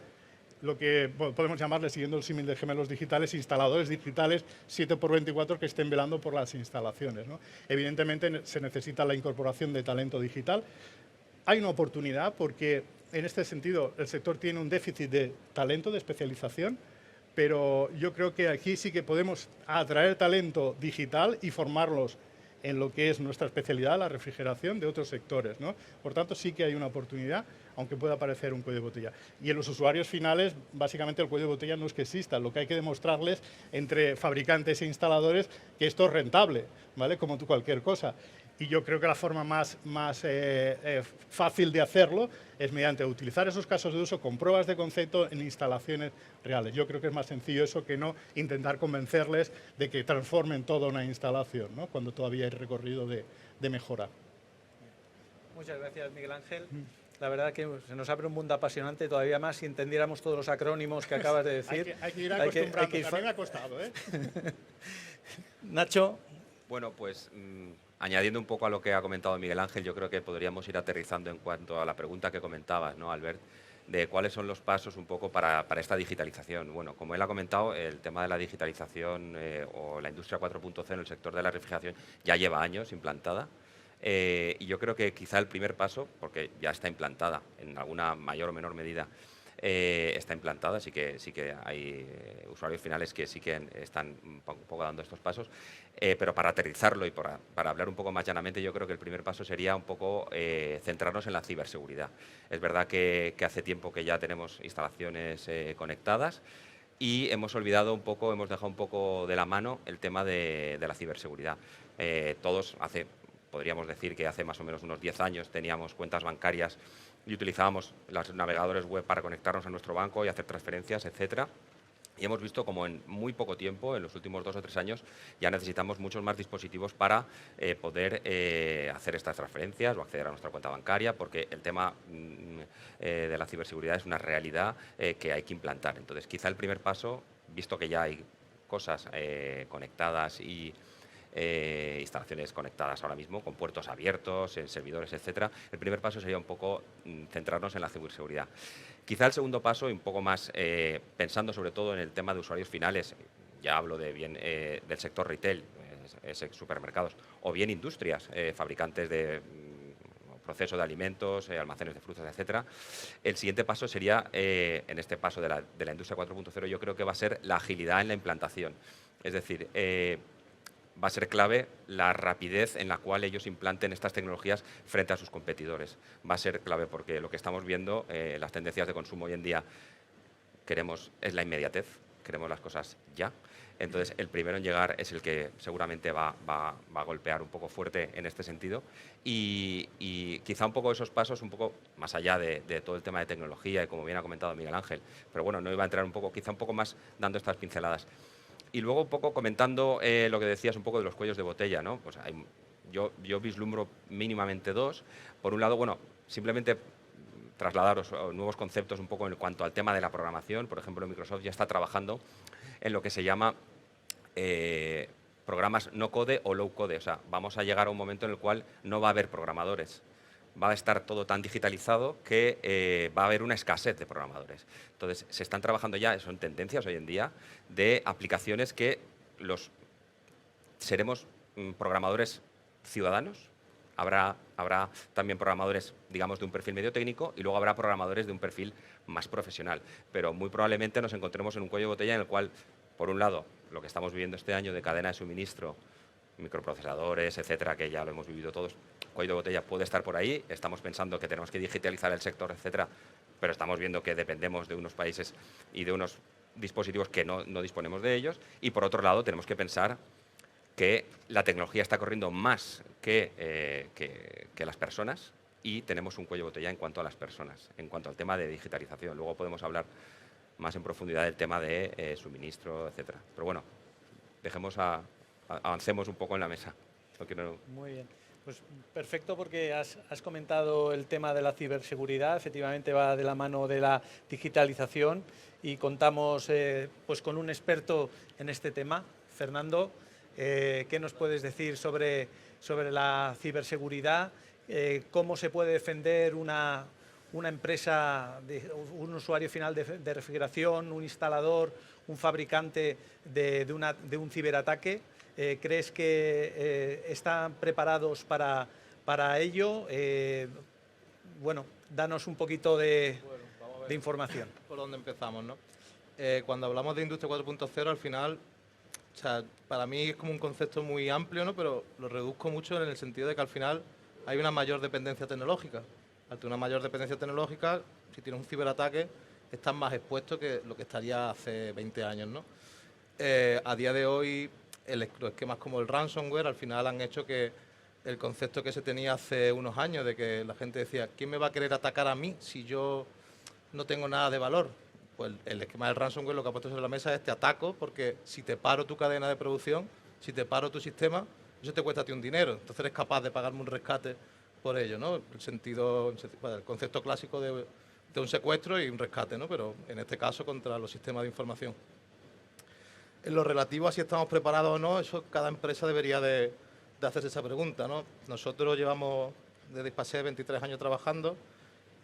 lo que podemos llamarle, siguiendo el símil de gemelos digitales, instaladores digitales 7x24 que estén velando por las instalaciones, ¿no? Evidentemente se necesita la incorporación de talento digital. Hay una oportunidad porque en este sentido el sector tiene un déficit de talento, de especialización, pero yo creo que aquí sí que podemos atraer talento digital y formarlos en lo que es nuestra especialidad, la refrigeración de otros sectores, ¿no? Por tanto, sí que hay una oportunidad, aunque pueda parecer un cuello de botella. Y en los usuarios finales, básicamente el cuello de botella no es que exista, lo que hay que demostrarles entre fabricantes e instaladores que esto es rentable, ¿vale? Como cualquier cosa. Y yo creo que la forma más fácil de hacerlo es mediante utilizar esos casos de uso con pruebas de concepto en instalaciones reales. Yo creo que es más sencillo eso que no intentar convencerles de que transformen toda una instalación, ¿no? Cuando todavía hay recorrido de mejora. Muchas gracias, Miguel Ángel. La verdad que se nos abre un mundo apasionante, todavía más si entendiéramos todos los acrónimos que acabas de decir. hay que ir acostumbrando, a mí me ha costado, ¿eh? Nacho. Bueno, pues añadiendo un poco a lo que ha comentado Miguel Ángel, yo creo que podríamos ir aterrizando en cuanto a la pregunta que comentabas, ¿no, Albert? De cuáles son los pasos un poco para esta digitalización. Bueno, como él ha comentado, el tema de la digitalización o la industria 4.0 en el sector de la refrigeración ya lleva años implantada. Y yo creo que quizá el primer paso, porque ya está implantada en alguna mayor o menor medida, está implantada, sí que hay usuarios finales que sí que están un poco dando estos pasos, pero para aterrizarlo y para hablar un poco más llanamente, yo creo que el primer paso sería un poco centrarnos en la ciberseguridad. Es verdad que hace tiempo que ya tenemos instalaciones conectadas y hemos olvidado un poco, hemos dejado un poco de la mano el tema de la ciberseguridad. Todos podríamos decir que hace más o menos unos 10 años teníamos cuentas bancarias y utilizábamos los navegadores web para conectarnos a nuestro banco y hacer transferencias, etcétera. Y hemos visto como en muy poco tiempo, en los últimos 2 o 3 años, ya necesitamos muchos más dispositivos para poder hacer estas transferencias o acceder a nuestra cuenta bancaria, porque el tema de la ciberseguridad es una realidad que hay que implantar. Entonces, quizá el primer paso, visto que ya hay cosas conectadas y instalaciones conectadas ahora mismo, con puertos abiertos, servidores, etcétera. El primer paso sería un poco centrarnos en la ciberseguridad. Quizá el segundo paso, un poco más pensando sobre todo en el tema de usuarios finales, ya hablo de bien del sector retail, supermercados, o bien industrias, fabricantes de proceso de alimentos, almacenes de frutas, etcétera. El siguiente paso sería, en este paso de la industria 4.0, yo creo que va a ser la agilidad en la implantación. Es decir, va a ser clave la rapidez en la cual ellos implanten estas tecnologías frente a sus competidores. Va a ser clave porque lo que estamos viendo, las tendencias de consumo hoy en día, es la inmediatez, queremos las cosas ya. Entonces, el primero en llegar es el que seguramente va a golpear un poco fuerte en este sentido. Y quizá un poco esos pasos, un poco más allá de todo el tema de tecnología y como bien ha comentado Miguel Ángel, pero bueno, no iba a entrar quizá un poco más dando estas pinceladas. Y luego un poco comentando lo que decías un poco de los cuellos de botella, ¿no? Pues yo vislumbro mínimamente 2. Por un lado, bueno, simplemente trasladaros nuevos conceptos un poco en cuanto al tema de la programación. Por ejemplo, Microsoft ya está trabajando en lo que se llama programas no code o low code. O sea, vamos a llegar a un momento en el cual no va a haber programadores. Va a estar todo tan digitalizado que va a haber una escasez de programadores. Entonces, se están trabajando ya, son tendencias hoy en día, de aplicaciones que seremos programadores ciudadanos. Habrá también programadores, digamos, de un perfil medio técnico y luego habrá programadores de un perfil más profesional. Pero muy probablemente nos encontremos en un cuello de botella en el cual, por un lado, lo que estamos viviendo este año de cadena de suministro, microprocesadores, etcétera, que ya lo hemos vivido todos, cuello de botella puede estar por ahí. Estamos pensando que tenemos que digitalizar el sector, etcétera, pero estamos viendo que dependemos de unos países y de unos dispositivos que no disponemos de ellos. Y por otro lado, tenemos que pensar que la tecnología está corriendo más que las personas y tenemos un cuello de botella en cuanto a las personas, en cuanto al tema de digitalización. Luego podemos hablar más en profundidad del tema de suministro, etcétera. Pero bueno, avancemos un poco en la mesa. Muy bien. Pues perfecto, porque has comentado el tema de la ciberseguridad, efectivamente va de la mano de la digitalización y contamos pues con un experto en este tema. Fernando, ¿qué nos puedes decir sobre la ciberseguridad? ¿Cómo se puede defender una empresa, un usuario final de refrigeración, un instalador, un fabricante de un ciberataque? ¿Crees que están preparados para ello? Bueno, danos un poquito de información. Por dónde empezamos, ¿no? Cuando hablamos de Industria 4.0, al final, o sea, para mí es como un concepto muy amplio, ¿no? Pero lo reduzco mucho en el sentido de que al final hay una mayor dependencia tecnológica. Al tener una mayor dependencia tecnológica, si tienes un ciberataque, estás más expuesto que lo que estaría hace 20 años, ¿no? A día de hoy, los esquemas como el ransomware al final han hecho que el concepto que se tenía hace unos años de que la gente decía, ¿quién me va a querer atacar a mí si yo no tengo nada de valor? Pues el esquema del ransomware lo que ha puesto sobre la mesa es te ataco porque si te paro tu cadena de producción, si te paro tu sistema, eso te cuesta a ti un dinero. Entonces eres capaz de pagarme un rescate por ello, ¿no? El concepto clásico de un secuestro y un rescate, ¿no? Pero en este caso contra los sistemas de información. En lo relativo a si estamos preparados o no, eso cada empresa debería de hacerse esa pregunta, ¿no? Nosotros llevamos desde Hispasat 23 años trabajando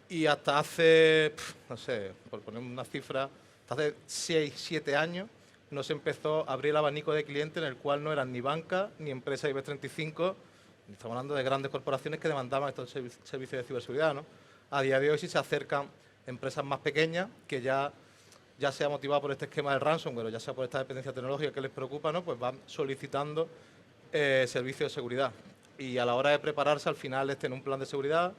y hasta hace, no sé, por poner una cifra, hasta hace 6, 7 años nos empezó a abrir el abanico de clientes en el cual no eran ni banca ni empresas IBEX 35, estamos hablando de grandes corporaciones que demandaban estos servicios de ciberseguridad, ¿no? A día de hoy sí se acercan empresas más pequeñas que ya sea motivado por este esquema del ransomware o ya sea por esta dependencia tecnológica que les preocupa, ¿no? Pues van solicitando servicios de seguridad. Y a la hora de prepararse, al final es tener un plan de seguridad,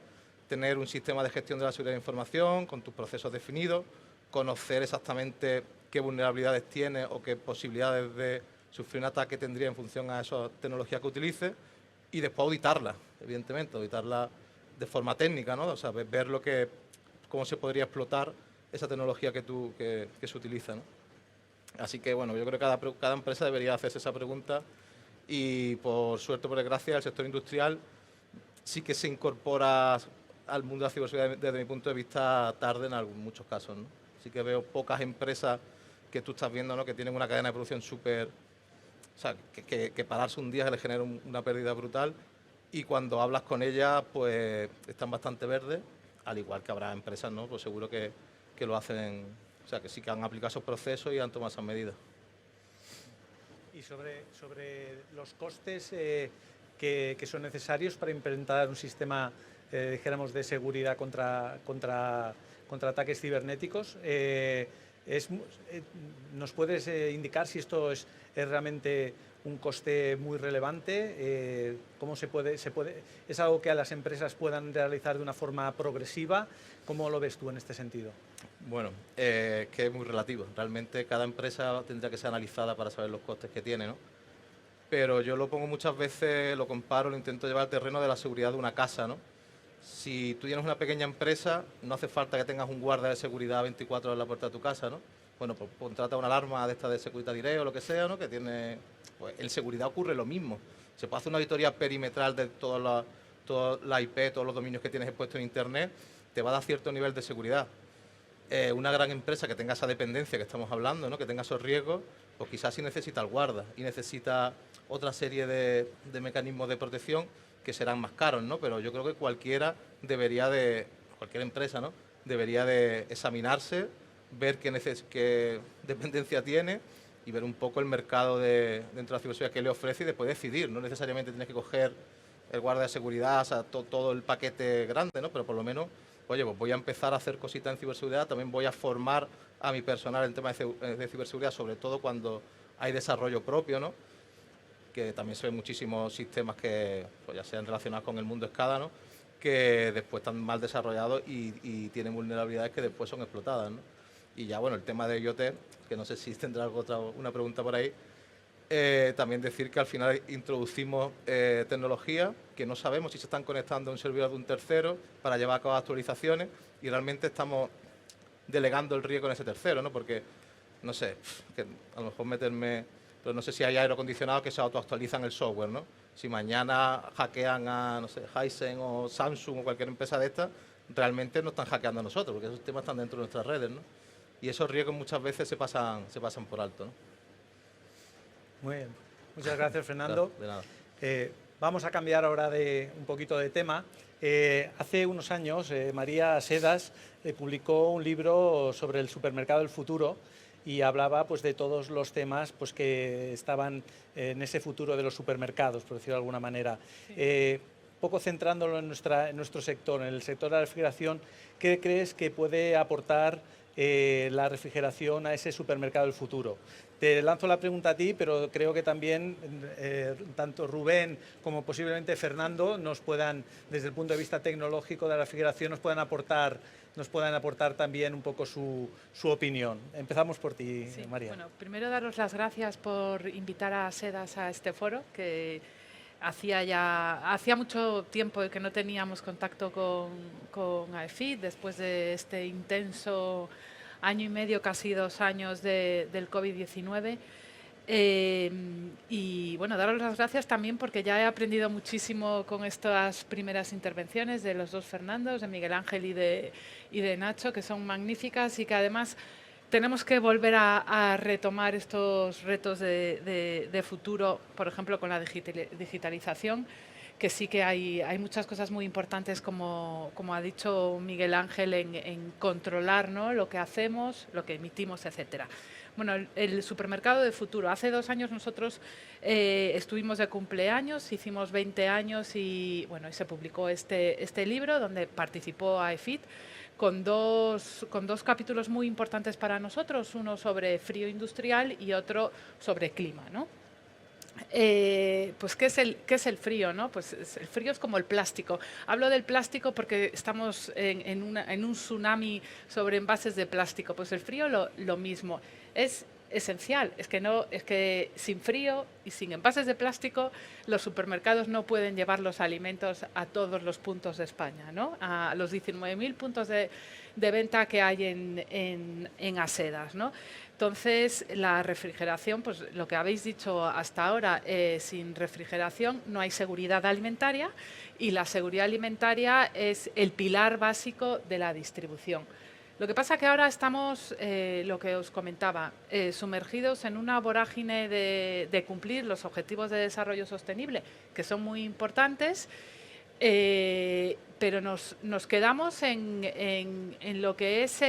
tener un sistema de gestión de la seguridad de información con tus procesos definidos, conocer exactamente qué vulnerabilidades tiene o qué posibilidades de sufrir un ataque tendría en función a esa tecnología que utilice y después auditarla, evidentemente, auditarla de forma técnica, ¿no? O sea, ver cómo se podría explotar esa tecnología que se utiliza, ¿no? Así que, bueno, yo creo que cada empresa debería hacerse esa pregunta y, por suerte o por desgracia, el sector industrial sí que se incorpora al mundo de la ciberseguridad desde mi punto de vista tarde en muchos casos, ¿no? Sí que veo pocas empresas que tú estás viendo, ¿no? Que tienen una cadena de producción súper... O sea, que pararse un día le genera una pérdida brutal y cuando hablas con ellas, pues están bastante verdes, al igual que habrá empresas, ¿no? Pues seguro que lo hacen, o sea, que sí que han aplicado esos procesos y han tomado esas medidas. Y sobre los costes que son necesarios para implementar un sistema, dijéramos, de seguridad contra ataques cibernéticos, ¿nos puedes indicar si esto es realmente un coste muy relevante? ¿Cómo ¿Es algo que a las empresas puedan realizar de una forma progresiva? ¿Cómo lo ves tú en este sentido? Bueno, que es muy relativo. Realmente cada empresa tendrá que ser analizada para saber los costes que tiene, ¿no? Pero yo lo pongo muchas veces, lo comparo, lo intento llevar al terreno de la seguridad de una casa, ¿no? Si tú tienes una pequeña empresa, no hace falta que tengas un guardia de seguridad 24 horas en la puerta de tu casa, ¿no? Bueno, pues contrata una alarma de esta de Securitas Direct o lo que sea, ¿no? Que tiene... Pues en seguridad ocurre lo mismo. Se puede hacer una auditoría perimetral de toda la IP, todos los dominios que tienes expuestos en Internet, te va a dar cierto nivel de seguridad. Una gran empresa que tenga esa dependencia que estamos hablando, ¿no? Que tenga esos riesgos, pues quizás sí necesita el guarda y necesita otra serie de mecanismos de protección que serán más caros, ¿no? Pero yo creo que cualquier empresa, ¿no? Debería de examinarse, ver qué dependencia tiene y ver un poco el mercado dentro de la ciberseguridad que le ofrece y después decidir. No necesariamente tienes que coger el guardia de seguridad, o sea, todo el paquete grande, ¿no? Pero por lo menos, oye, pues voy a empezar a hacer cositas en ciberseguridad, también voy a formar a mi personal en temas de ciberseguridad, sobre todo cuando hay desarrollo propio, ¿no? Que también se ven muchísimos sistemas que pues ya sean relacionados con el mundo SCADA, ¿no? Que después están mal desarrollados y tienen vulnerabilidades que después son explotadas, ¿no? Y ya, bueno, el tema de IoT, que no sé si tendrá una pregunta por ahí, también decir que al final introducimos tecnologías que no sabemos si se están conectando a un servidor de un tercero para llevar a cabo actualizaciones y realmente estamos delegando el riesgo en ese tercero, ¿no? Porque, no sé, que a lo mejor meterme pero no sé si hay aire acondicionado que se autoactualizan el software, ¿no? Si mañana hackean a, no sé, Hisense o Samsung o cualquier empresa de estas, realmente no están hackeando a nosotros, porque esos temas están dentro de nuestras redes, ¿no? Y esos riesgos muchas veces se pasan por alto, ¿no? Muy bien. Muchas gracias, Fernando. De nada. Vamos a cambiar ahora un poquito de tema. Hace unos años, María Sedas publicó un libro sobre el supermercado del futuro y hablaba pues, de todos los temas pues, que estaban en ese futuro de los supermercados, por decirlo de alguna manera. Poco centrándolo en nuestro sector, en el sector de la refrigeración, ¿qué crees que puede aportar la refrigeración a ese supermercado del futuro? Te lanzo la pregunta a ti, pero creo que también tanto Rubén como posiblemente Fernando nos puedan, desde el punto de vista tecnológico de la refrigeración, nos puedan aportar también un poco su opinión. Empezamos por ti, Sí, María. Bueno, primero daros las gracias por invitar a Sedas a este foro, que hacía mucho tiempo que no teníamos contacto con AEFIT, después de este intenso año y medio, casi 2 años del COVID-19. Y bueno, daros las gracias también porque ya he aprendido muchísimo con estas primeras intervenciones de los dos Fernandos, de Miguel Ángel y de Nacho, que son magníficas y que además tenemos que volver a retomar estos retos de futuro, por ejemplo, con la digitalización, que sí que hay muchas cosas muy importantes, como ha dicho Miguel Ángel, en controlar, ¿no?, lo que hacemos, lo que emitimos, etcétera. Bueno, el supermercado de futuro. Hace 2 años nosotros estuvimos de cumpleaños, hicimos 20 años y bueno, y se publicó este libro donde participó AEFIT con dos capítulos muy importantes para nosotros, uno sobre frío industrial y otro sobre clima, ¿no? Pues ¿qué es el frío, ¿no? Pues el frío es como el plástico. Hablo del plástico porque estamos en un tsunami sobre envases de plástico. Pues el frío lo mismo. Es esencial. Es que sin frío y sin envases de plástico los supermercados no pueden llevar los alimentos a todos los puntos de España, ¿no? A los 19.000 puntos de venta que hay en Asedas, ¿no? Entonces, la refrigeración, pues lo que habéis dicho hasta ahora, sin refrigeración no hay seguridad alimentaria y la seguridad alimentaria es el pilar básico de la distribución. Lo que pasa que ahora estamos, lo que os comentaba, sumergidos en una vorágine de cumplir los objetivos de desarrollo sostenible, que son muy importantes, pero nos quedamos en lo que es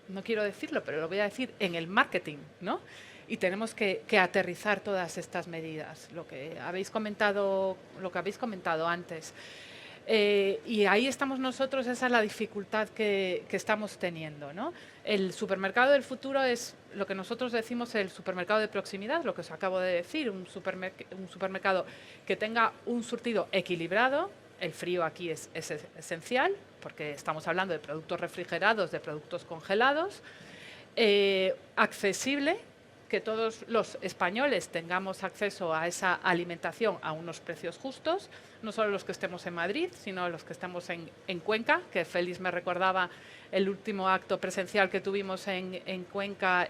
no quiero decirlo, pero lo voy a decir, en el marketing, ¿no? Y tenemos que aterrizar todas estas medidas, lo que habéis comentado antes. Y ahí estamos nosotros, esa es la dificultad que estamos teniendo, ¿no? El supermercado del futuro es lo que nosotros decimos el supermercado de proximidad, lo que os acabo de decir, un supermercado que tenga un surtido equilibrado. El frío aquí es esencial, porque estamos hablando de productos refrigerados, de productos congelados, accesible, que todos los españoles tengamos acceso a esa alimentación a unos precios justos, no solo los que estemos en Madrid, sino los que estemos en Cuenca, que Félix me recordaba el último acto presencial que tuvimos en Cuenca,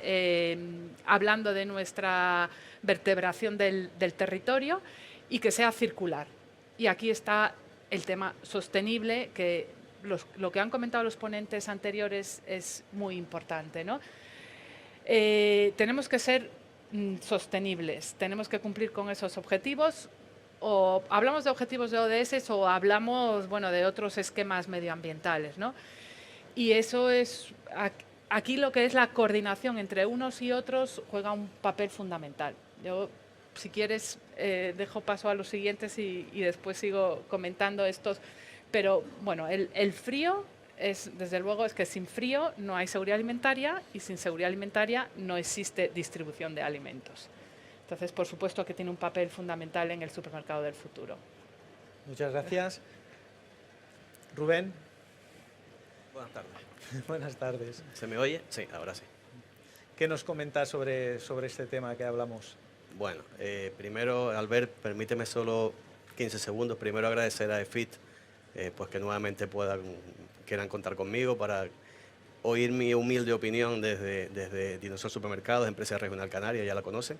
hablando de nuestra vertebración del territorio, y que sea circular. Y aquí está el tema sostenible, que lo que han comentado los ponentes anteriores es muy importante, ¿no? Tenemos que ser sostenibles, tenemos que cumplir con esos objetivos, o hablamos de objetivos de ODS o hablamos, bueno, de otros esquemas medioambientales, ¿no? Y eso es, aquí lo que es la coordinación entre unos y otros juega un papel fundamental. Yo, si quieres, dejo paso a los siguientes y después sigo comentando estos, pero bueno, el frío desde luego, es que sin frío no hay seguridad alimentaria y sin seguridad alimentaria no existe distribución de alimentos. Entonces, por supuesto que tiene un papel fundamental en el supermercado del futuro. Muchas gracias. Rubén. Buenas tardes. Buenas tardes. ¿Se me oye? Sí, ahora sí. ¿Qué nos comentas sobre este tema que hablamos? Bueno, primero, Albert, permíteme solo 15 segundos. Primero agradecer a EFIT pues que nuevamente quieran contar conmigo para oír mi humilde opinión desde Dinosol Supermercados, empresa regional canaria, ya la conocen.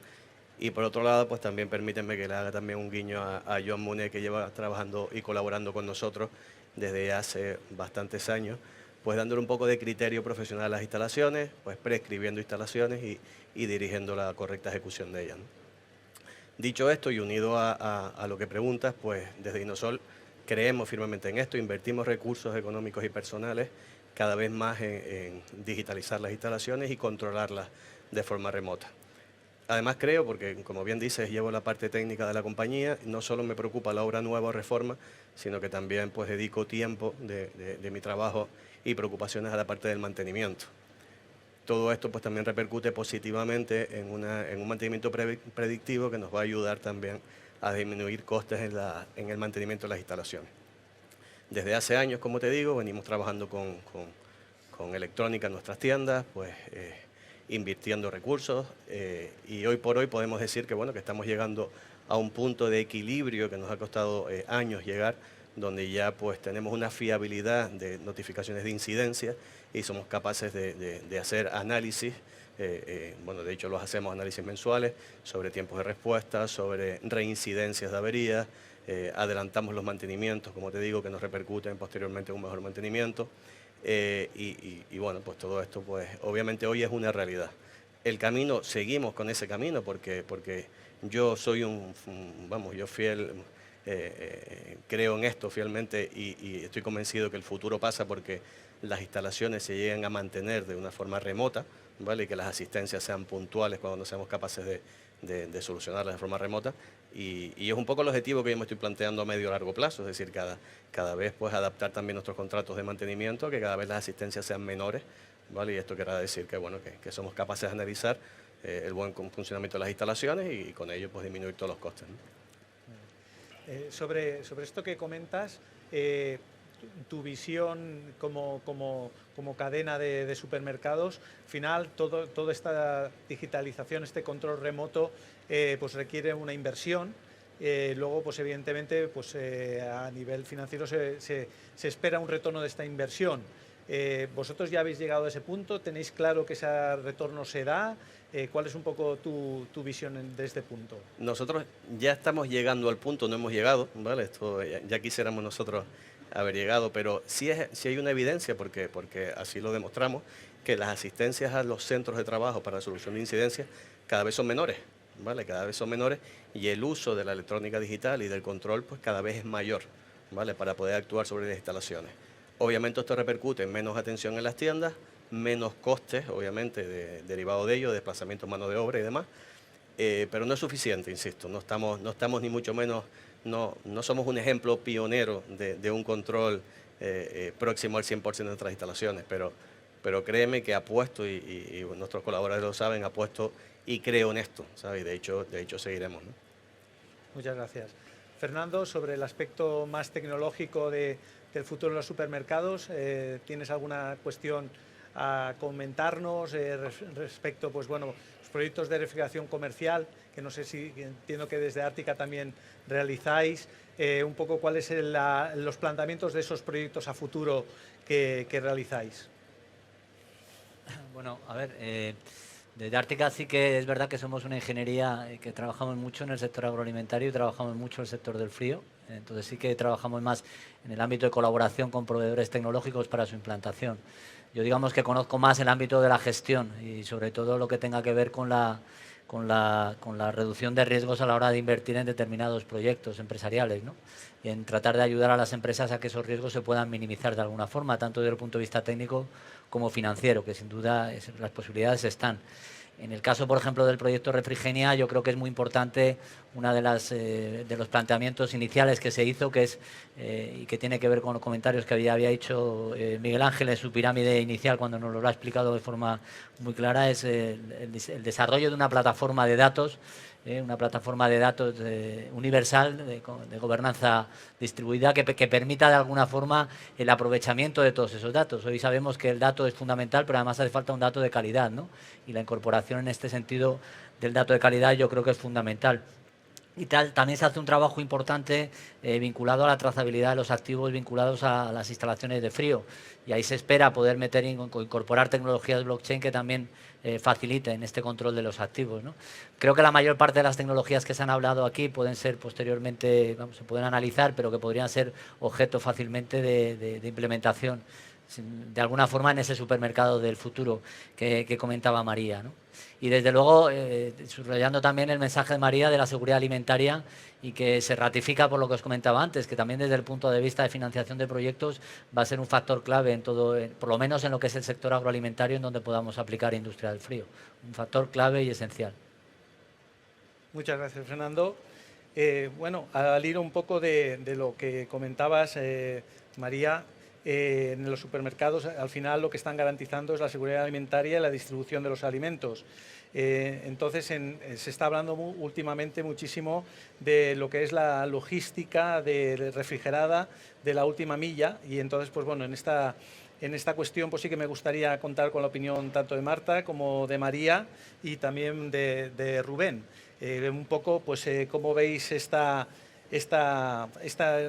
Y por otro lado, pues también permítanme que le haga también un guiño a Joan Muné, que lleva trabajando y colaborando con nosotros desde hace bastantes años, pues dándole un poco de criterio profesional a las instalaciones, pues prescribiendo instalaciones y dirigiendo la correcta ejecución de ellas, ¿no? Dicho esto y unido a lo que preguntas, pues desde Dinosol creemos firmemente en esto, invertimos recursos económicos y personales cada vez más en digitalizar las instalaciones y controlarlas de forma remota. Además creo, porque como bien dices, llevo la parte técnica de la compañía, no solo me preocupa la obra nueva o reforma, sino que también pues dedico tiempo de mi trabajo y preocupaciones a la parte del mantenimiento. Todo esto pues también repercute positivamente en un mantenimiento predictivo que nos va a ayudar también a disminuir costes en el mantenimiento de las instalaciones. Desde hace años, como te digo, venimos trabajando con electrónica en nuestras tiendas, pues invirtiendo recursos y hoy por hoy podemos decir que, bueno, que estamos llegando a un punto de equilibrio que nos ha costado años llegar, donde ya pues tenemos una fiabilidad de notificaciones de incidencia y somos capaces de hacer análisis, bueno, de hecho los hacemos análisis mensuales sobre tiempos de respuesta, sobre reincidencias de averías, adelantamos los mantenimientos, como te digo, que nos repercuten posteriormente en un mejor mantenimiento. Y bueno, pues todo esto pues obviamente hoy es una realidad. El camino, seguimos con ese camino porque yo soy yo fiel, creo en esto fielmente y estoy convencido que el futuro pasa porque las instalaciones se lleguen a mantener de una forma remota, ¿vale? Y que las asistencias sean puntuales cuando no seamos capaces de solucionarlas de forma remota. Y es un poco el objetivo que yo me estoy planteando a medio y largo plazo, es decir, cada vez pues adaptar también nuestros contratos de mantenimiento, que cada vez las asistencias sean menores, ¿vale? Y esto querrá decir que, bueno, que somos capaces de analizar el buen funcionamiento de las instalaciones y con ello pues disminuir todos los costes, ¿no? Sobre esto que comentas, tu visión como cadena de supermercados, al final toda esta digitalización, este control remoto, pues requiere una inversión. Luego, pues evidentemente, pues a nivel financiero se espera un retorno de esta inversión. ¿Vosotros ya habéis llegado a ese punto? ¿Tenéis claro que ese retorno se da? ¿Cuál es un poco tu visión de este punto? Nosotros ya estamos llegando al punto, no hemos llegado, ¿vale? Esto ya quisiéramos nosotros haber llegado, pero sí hay una evidencia, porque así lo demostramos, que las asistencias a los centros de trabajo para la solución de incidencias cada vez son menores, ¿vale? Cada vez son menores y el uso de la electrónica digital y del control pues cada vez es mayor, ¿vale? Para poder actuar sobre las instalaciones. Obviamente esto repercute en menos atención en las tiendas, menos costes, obviamente, derivado de ello, desplazamiento de mano de obra y demás, pero no es suficiente, insisto, no estamos ni mucho menos, no somos un ejemplo pionero de un control próximo al 100% de nuestras instalaciones, pero créeme que apuesto, y nuestros colaboradores lo saben, apuesto y creo en esto, ¿sabes? De hecho seguiremos, ¿no? Muchas gracias. Fernando, sobre el aspecto más tecnológico del futuro de los supermercados, ¿tienes alguna cuestión a comentarnos respecto, pues bueno, los proyectos de refrigeración comercial, que no sé si entiendo que desde Ártica también realizáis, un poco cuáles son los planteamientos de esos proyectos a futuro que realizáis? Bueno, a ver, desde Ártica sí que es verdad que somos una ingeniería que trabajamos mucho en el sector agroalimentario y trabajamos mucho en el sector del frío. Entonces sí que trabajamos más en el ámbito de colaboración con proveedores tecnológicos para su implantación. Yo digamos que conozco más el ámbito de la gestión y sobre todo lo que tenga que ver con la reducción de riesgos a la hora de invertir en determinados proyectos empresariales, ¿no? Y en tratar de ayudar a las empresas a que esos riesgos se puedan minimizar de alguna forma, tanto desde el punto de vista técnico como financiero, que sin duda las posibilidades están. En el caso, por ejemplo, del proyecto Refrigenia, yo creo que es muy importante uno de los planteamientos iniciales que se hizo, que es y que tiene que ver con los comentarios que había hecho Miguel Ángel en su pirámide inicial cuando nos lo ha explicado de forma muy clara, es el desarrollo de una plataforma de datos universal de gobernanza distribuida que permita de alguna forma el aprovechamiento de todos esos datos. Hoy sabemos que el dato es fundamental, pero además hace falta un dato de calidad, ¿no? Y la incorporación en este sentido del dato de calidad yo creo que es fundamental. y tal. También se hace un trabajo importante vinculado a la trazabilidad de los activos vinculados a las instalaciones de frío. Y ahí se espera poder incorporar tecnologías blockchain que también faciliten este control de los activos, ¿no? Creo que la mayor parte de las tecnologías que se han hablado aquí pueden ser posteriormente, se pueden analizar, pero que podrían ser objeto fácilmente de implementación de alguna forma en ese supermercado del futuro que comentaba María, ¿no? Y desde luego, subrayando también el mensaje de María de la seguridad alimentaria y que se ratifica por lo que os comentaba antes, que también desde el punto de vista de financiación de proyectos va a ser un factor clave en todo, por lo menos en lo que es el sector agroalimentario en donde podamos aplicar industria del frío. Un factor clave y esencial. Muchas gracias, Fernando. Bueno, al hilo un poco de lo que comentabas, María, en los supermercados al final lo que están garantizando es la seguridad alimentaria y la distribución de los alimentos. Entonces se está hablando últimamente muchísimo de lo que es la logística de refrigerada de la última milla y entonces pues bueno, en esta cuestión pues sí que me gustaría contar con la opinión tanto de Marta como de María y también de Rubén. Un poco pues cómo veis este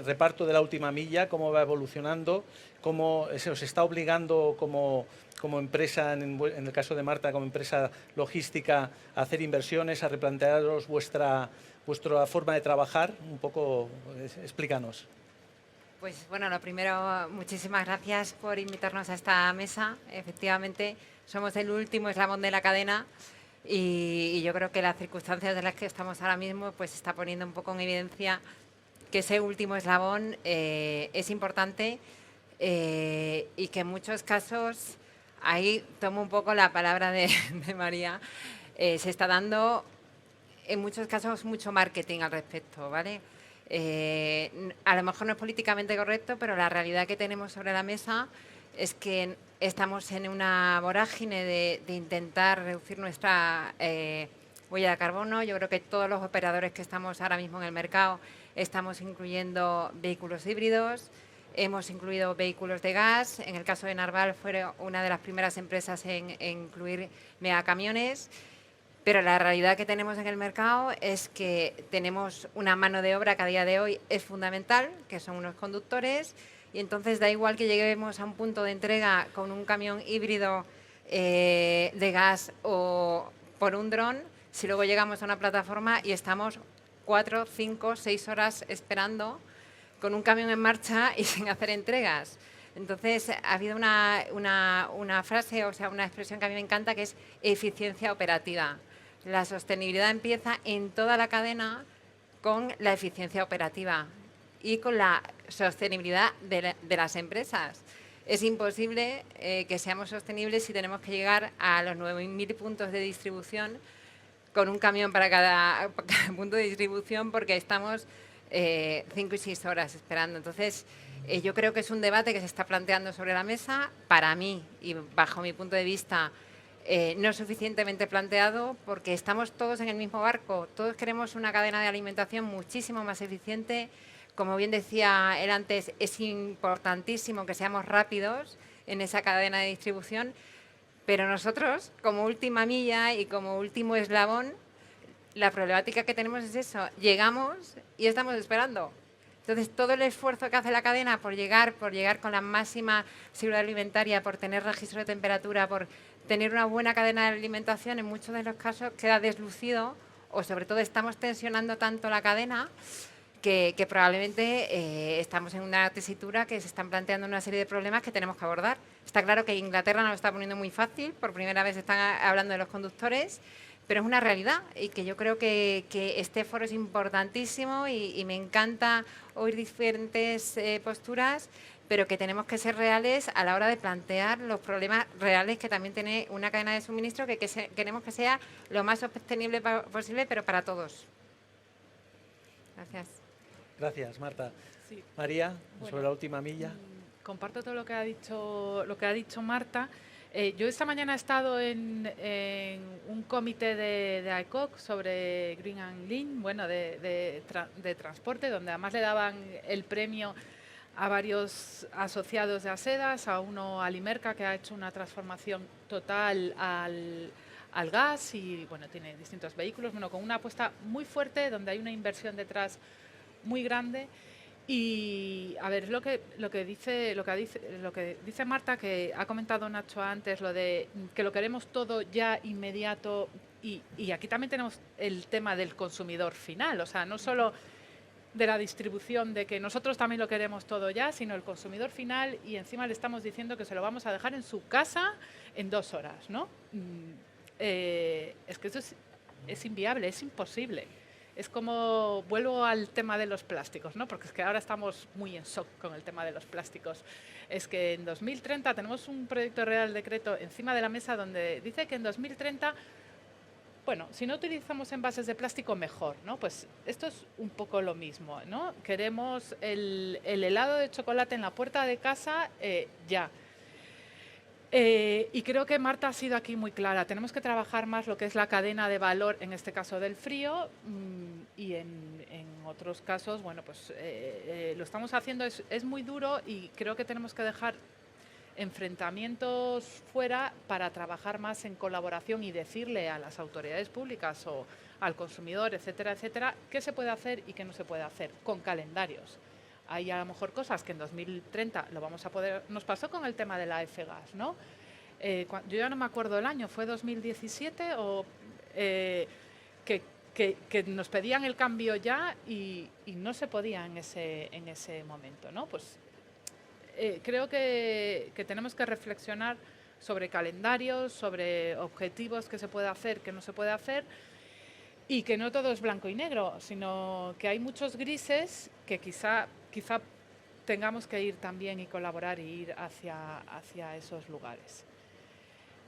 reparto de la última milla, cómo va evolucionando, cómo se os está obligando como empresa, en el caso de Marta, como empresa logística, a hacer inversiones, a replantearos vuestra forma de trabajar. Un poco, explícanos. Pues bueno, lo primero, muchísimas gracias por invitarnos a esta mesa. Efectivamente, somos el último eslabón de la cadena y yo creo que las circunstancias de las que estamos ahora mismo pues está poniendo un poco en evidencia que ese último eslabón es importante y que en muchos casos, ahí tomo un poco la palabra de María, se está dando en muchos casos mucho marketing al respecto, ¿vale? A lo mejor no es políticamente correcto, pero la realidad que tenemos sobre la mesa es que estamos en una vorágine de intentar reducir nuestra huella de carbono. Yo creo que todos los operadores que estamos ahora mismo en el mercado estamos incluyendo vehículos híbridos, hemos incluido vehículos de gas. En el caso de Narval fue una de las primeras empresas en incluir megacamiones. Pero la realidad que tenemos en el mercado es que tenemos una mano de obra que a día de hoy es fundamental, que son unos conductores, y entonces da igual que lleguemos a un punto de entrega con un camión híbrido de gas o por un dron, si luego llegamos a una plataforma y estamos 4, 5, 6 horas esperando con un camión en marcha y sin hacer entregas. Entonces, ha habido una frase, o sea, una expresión que a mí me encanta, que es eficiencia operativa. La sostenibilidad empieza en toda la cadena con la eficiencia operativa y con la sostenibilidad de las empresas. Es imposible que seamos sostenibles si tenemos que llegar a los 9.000 puntos de distribución con un camión para cada punto de distribución porque estamos 5 y 6 horas esperando. Entonces, yo creo que es un debate que se está planteando sobre la mesa. Para mí, y bajo mi punto de vista, no suficientemente planteado porque estamos todos en el mismo barco. Todos queremos una cadena de alimentación muchísimo más eficiente. Como bien decía él antes, es importantísimo que seamos rápidos en esa cadena de distribución, pero nosotros, como última milla y como último eslabón, la problemática que tenemos es eso. Llegamos y estamos esperando. Entonces, todo el esfuerzo que hace la cadena por llegar con la máxima seguridad alimentaria, por tener registro de temperatura, por tener una buena cadena de alimentación, en muchos de los casos queda deslucido o sobre todo estamos tensionando tanto la cadena que probablemente estamos en una tesitura que se están planteando una serie de problemas que tenemos que abordar. Está claro que Inglaterra nos lo está poniendo muy fácil, por primera vez están hablando de los conductores, pero es una realidad y que yo creo que este foro es importantísimo y me encanta oír diferentes posturas, pero que tenemos que ser reales a la hora de plantear los problemas reales que también tiene una cadena de suministro que queremos que sea lo más sostenible posible, pero para todos. Gracias. Gracias, Marta. Sí. María, Bueno, sobre la última milla. Comparto todo lo que ha dicho Marta. Yo esta mañana he estado en un comité de AECOC sobre Green and Lean, bueno, de transporte, donde además le daban el premio a varios asociados de Asedas, a uno a Limerca, que ha hecho una transformación total al gas y bueno, tiene distintos vehículos, bueno, con una apuesta muy fuerte donde hay una inversión detrás muy grande. Y a ver, lo que dice Marta, que ha comentado Nacho antes, lo de que lo queremos todo ya inmediato, y aquí también tenemos el tema del consumidor final, o sea, no solo de la distribución, de que nosotros también lo queremos todo ya, sino el consumidor final, y encima le estamos diciendo que se lo vamos a dejar en su casa en 2 horas, ¿no? Es que eso es inviable, es imposible. Es como, vuelvo al tema de los plásticos, ¿no? Porque es que ahora estamos muy en shock con el tema de los plásticos. Es que en 2030 tenemos un proyecto de Real Decreto encima de la mesa donde dice que en 2030, bueno, si no utilizamos envases de plástico, mejor, ¿no? Pues esto es un poco lo mismo, ¿no? Queremos el helado de chocolate en la puerta de casa ya. Y creo que Marta ha sido aquí muy clara. Tenemos que trabajar más lo que es la cadena de valor, en este caso del frío, y en otros casos, bueno, pues lo estamos haciendo, es muy duro, y creo que tenemos que dejar enfrentamientos fuera para trabajar más en colaboración y decirle a las autoridades públicas o al consumidor, etcétera, etcétera, qué se puede hacer y qué no se puede hacer, con calendarios. Hay a lo mejor cosas que en 2030 lo vamos a poder. Nos pasó con el tema de la F-gas, ¿no? Yo ya no me acuerdo el año, ¿fue 2017 o que nos pedían el cambio ya y no se podía en ese momento, ¿no? Pues creo que tenemos que reflexionar sobre calendarios, sobre objetivos que se puede hacer, que no se puede hacer, y que no todo es blanco y negro, sino que hay muchos grises que quizá tengamos que ir también y colaborar y ir hacia esos lugares.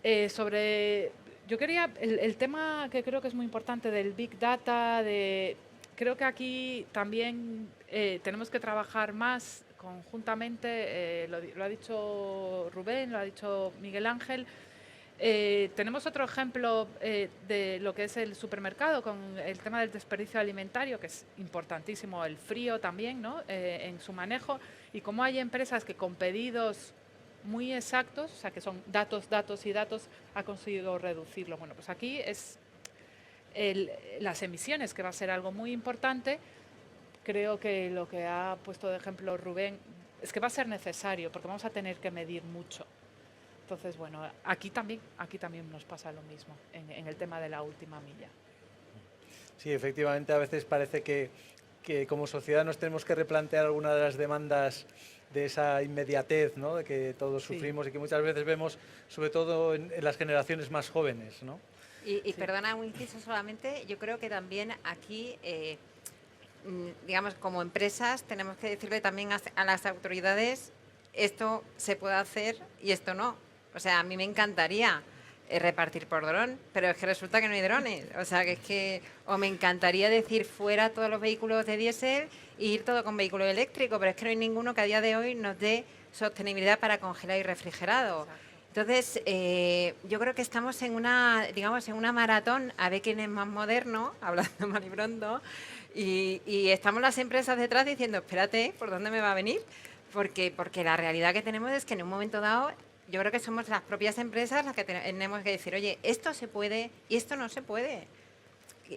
Yo quería, el tema que creo que es muy importante del Big Data, creo que aquí también tenemos que trabajar más conjuntamente, lo ha dicho Rubén, lo ha dicho Miguel Ángel. Tenemos otro ejemplo de lo que es el supermercado con el tema del desperdicio alimentario, que es importantísimo, el frío también, ¿no? En su manejo, y cómo hay empresas que con pedidos muy exactos, o sea, que son datos, datos y datos, ha conseguido reducirlo. Bueno, pues aquí es las emisiones, que va a ser algo muy importante. Creo que lo que ha puesto de ejemplo Rubén es que va a ser necesario, porque vamos a tener que medir mucho. Entonces, bueno, aquí también nos pasa lo mismo, en el tema de la última milla. Sí, efectivamente, a veces parece que como sociedad nos tenemos que replantear algunas de las demandas de esa inmediatez, ¿no?, de que todos sufrimos, y que muchas veces vemos, sobre todo en las generaciones más jóvenes, ¿no? Y perdona un inciso solamente, yo creo que también aquí, digamos, como empresas, tenemos que decirle también a las autoridades, esto se puede hacer y esto no. O sea, a mí me encantaría repartir por dron, pero es que resulta que no hay drones. O sea, o me encantaría decir fuera todos los vehículos de diésel e ir todo con vehículo eléctrico, pero es que no hay ninguno que a día de hoy nos dé sostenibilidad para congelado y refrigerado. Entonces, yo creo que estamos en una maratón a ver quién es más moderno, hablando mal y pronto, y estamos las empresas detrás diciendo, espérate, ¿por dónde me va a venir? Porque la realidad que tenemos es que en un momento dado, yo creo que somos las propias empresas las que tenemos que decir, oye, esto se puede y esto no se puede.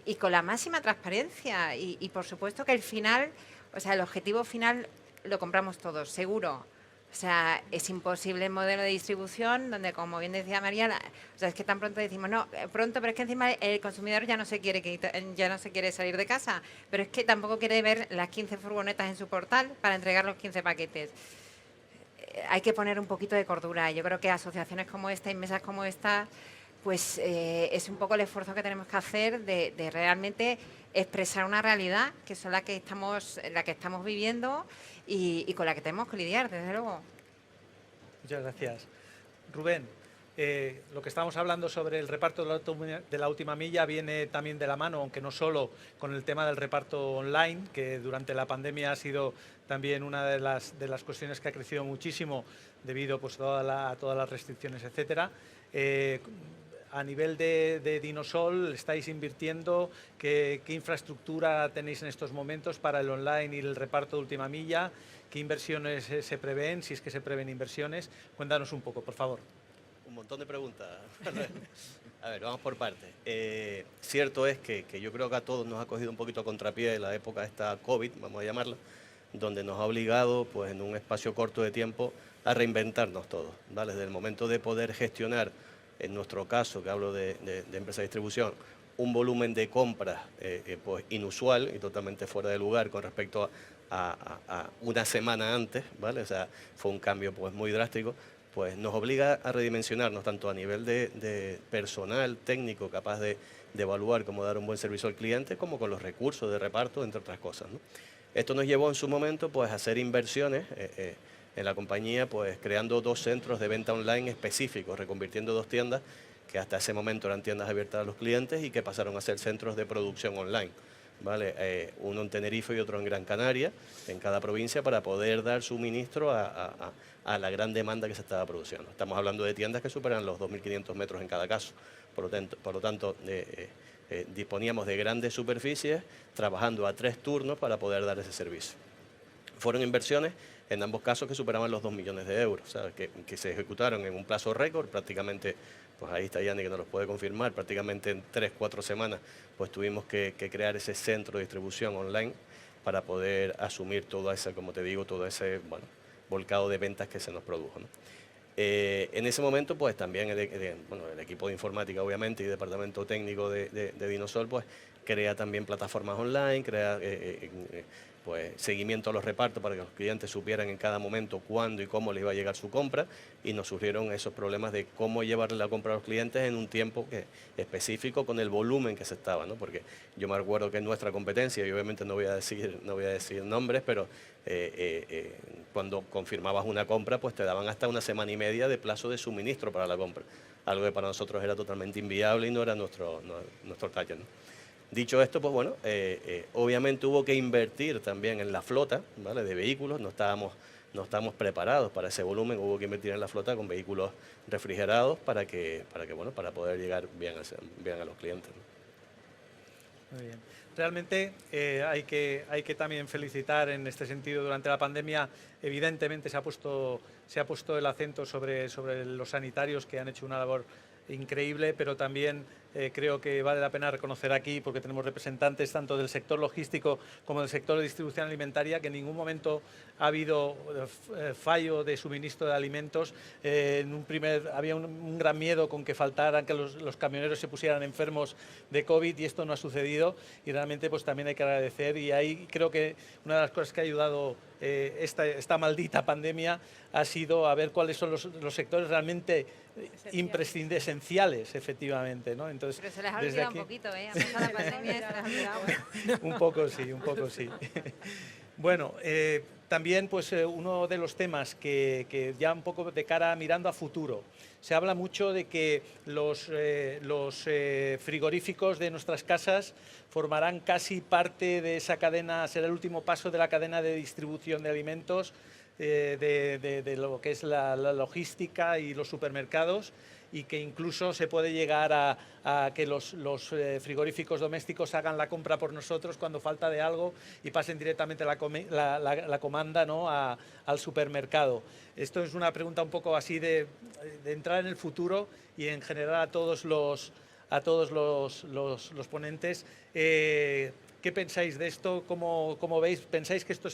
Y con la máxima transparencia. Y por supuesto que el final, o sea, el objetivo final lo compramos todos, seguro. O sea, es imposible el modelo de distribución donde, como bien decía María, o sea, es que tan pronto decimos, no, pronto, pero es que encima el consumidor ya no se quiere salir de casa, pero es que tampoco quiere ver las 15 furgonetas en su portal para entregar los 15 paquetes. Hay que poner un poquito de cordura. Yo creo que asociaciones como esta y mesas como esta, pues es un poco el esfuerzo que tenemos que hacer de realmente expresar una realidad que es la que estamos viviendo y con la que tenemos que lidiar, desde luego. Muchas gracias. Rubén, lo que estamos hablando sobre el reparto de la última milla viene también de la mano, aunque no solo con el tema del reparto online, que durante la pandemia ha sido también una de las cuestiones que ha crecido muchísimo debido pues, a todas las restricciones, etcétera. A nivel de Dinosol, ¿estáis invirtiendo? ¿Qué infraestructura tenéis en estos momentos para el online y el reparto de última milla? ¿Qué inversiones se prevén? Si es que se prevén inversiones. Cuéntanos un poco, por favor. Un montón de preguntas. A ver, vamos por partes. Cierto es que yo creo que a todos nos ha cogido un poquito a contrapié la época esta COVID, vamos a llamarla, donde nos ha obligado, pues en un espacio corto de tiempo, a reinventarnos todos, ¿vale? Desde el momento de poder gestionar, en nuestro caso, que hablo de empresa de distribución, un volumen de compras pues inusual y totalmente fuera de lugar con respecto a una semana antes, ¿vale? O sea, fue un cambio pues muy drástico, pues nos obliga a redimensionarnos tanto a nivel de personal técnico capaz de evaluar cómo dar un buen servicio al cliente, como con los recursos de reparto, entre otras cosas, ¿no? Esto nos llevó en su momento pues a hacer inversiones en la compañía, pues creando 2 centros de venta online específicos, reconvirtiendo 2 tiendas que hasta ese momento eran tiendas abiertas a los clientes y que pasaron a ser centros de producción online, ¿vale? Uno en Tenerife y otro en Gran Canaria, en cada provincia, para poder dar suministro a la gran demanda que se estaba produciendo. Estamos hablando de tiendas que superan los 2.500 metros en cada caso, por lo tanto disponíamos de grandes superficies, trabajando a 3 turnos para poder dar ese servicio. Fueron inversiones en ambos casos que superaban los 2 millones de euros, o sea, que se ejecutaron en un plazo récord, prácticamente, pues ahí está Yanni que nos lo puede confirmar, prácticamente en 3-4 semanas pues tuvimos que crear ese centro de distribución online para poder asumir todo ese, como te digo, todo ese volcado de ventas que se nos produjo, ¿no? En ese momento, pues también el equipo de informática, obviamente, y departamento técnico de Dinosol, pues crea también plataformas online, crea pues seguimiento a los repartos para que los clientes supieran en cada momento cuándo y cómo les iba a llegar su compra, y nos surgieron esos problemas de cómo llevarle la compra a los clientes en un tiempo específico con el volumen que se estaba, ¿no? Porque yo me acuerdo que en nuestra competencia, y obviamente no voy a decir nombres, pero cuando confirmabas una compra, pues te daban hasta 1 semana y media de plazo de suministro para la compra, algo que para nosotros era totalmente inviable y no era nuestro target, ¿no? Dicho esto, pues bueno, obviamente hubo que invertir también en la flota, ¿vale?, de vehículos. No estábamos preparados para ese volumen, hubo que invertir en la flota con vehículos refrigerados para poder llegar bien a los clientes, ¿no? Muy bien. Realmente hay que también felicitar en este sentido. Durante la pandemia, evidentemente, se ha puesto el acento sobre los sanitarios, que han hecho una labor increíble, pero también creo que vale la pena reconocer aquí, porque tenemos representantes tanto del sector logístico como del sector de distribución alimentaria, que en ningún momento ha habido fallo de suministro de alimentos. Había un gran miedo con que faltaran, que los camioneros se pusieran enfermos de COVID, y esto no ha sucedido, y realmente pues también hay que agradecer. Y ahí creo que una de las cosas que ha ayudado esta maldita pandemia ha sido a ver cuáles son los sectores realmente imprescindibles, esenciales, efectivamente, ¿no? Entonces, pero se les ha olvidado un poquito, ¿eh? Ha pasado la pandemia y se les ha olvidado. Un poco sí. Bueno, también pues uno de los temas que ya un poco de cara mirando a futuro, se habla mucho de que los frigoríficos de nuestras casas formarán casi parte de esa cadena, será el último paso de la cadena de distribución de alimentos, de lo que es la logística y los supermercados, y que incluso se puede llegar a que los frigoríficos domésticos hagan la compra por nosotros cuando falta de algo y pasen directamente la comanda, ¿no?, al supermercado. Esto es una pregunta un poco así de entrar en el futuro y en general a todos los ponentes. ¿Qué pensáis de esto? ¿Cómo veis? ¿Pensáis que esto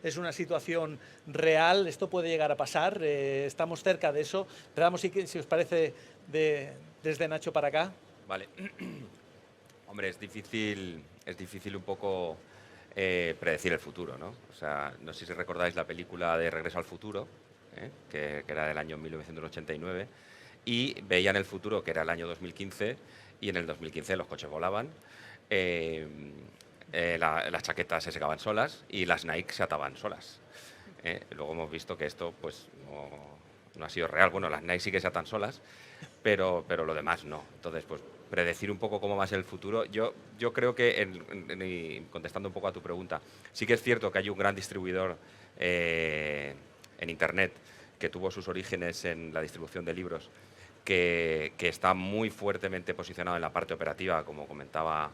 es una situación real? ¿Esto puede llegar a pasar? ¿Estamos cerca de eso? Veamos si os parece desde Nacho para acá. Vale. Hombre, es difícil un poco predecir el futuro, ¿no? O sea, no sé si recordáis la película de Regreso al Futuro, que era del año 1989, y veían el futuro, que era el año 2015, y en el 2015 los coches volaban. Las chaquetas se secaban solas y las Nike se ataban solas. Luego hemos visto que esto pues no ha sido real. Bueno, las Nike sí que se atan solas, pero lo demás no. Entonces, pues predecir un poco cómo va a ser el futuro. Yo creo que, contestando un poco a tu pregunta, sí que es cierto que hay un gran distribuidor en Internet que tuvo sus orígenes en la distribución de libros, que está muy fuertemente posicionado en la parte operativa, como comentaba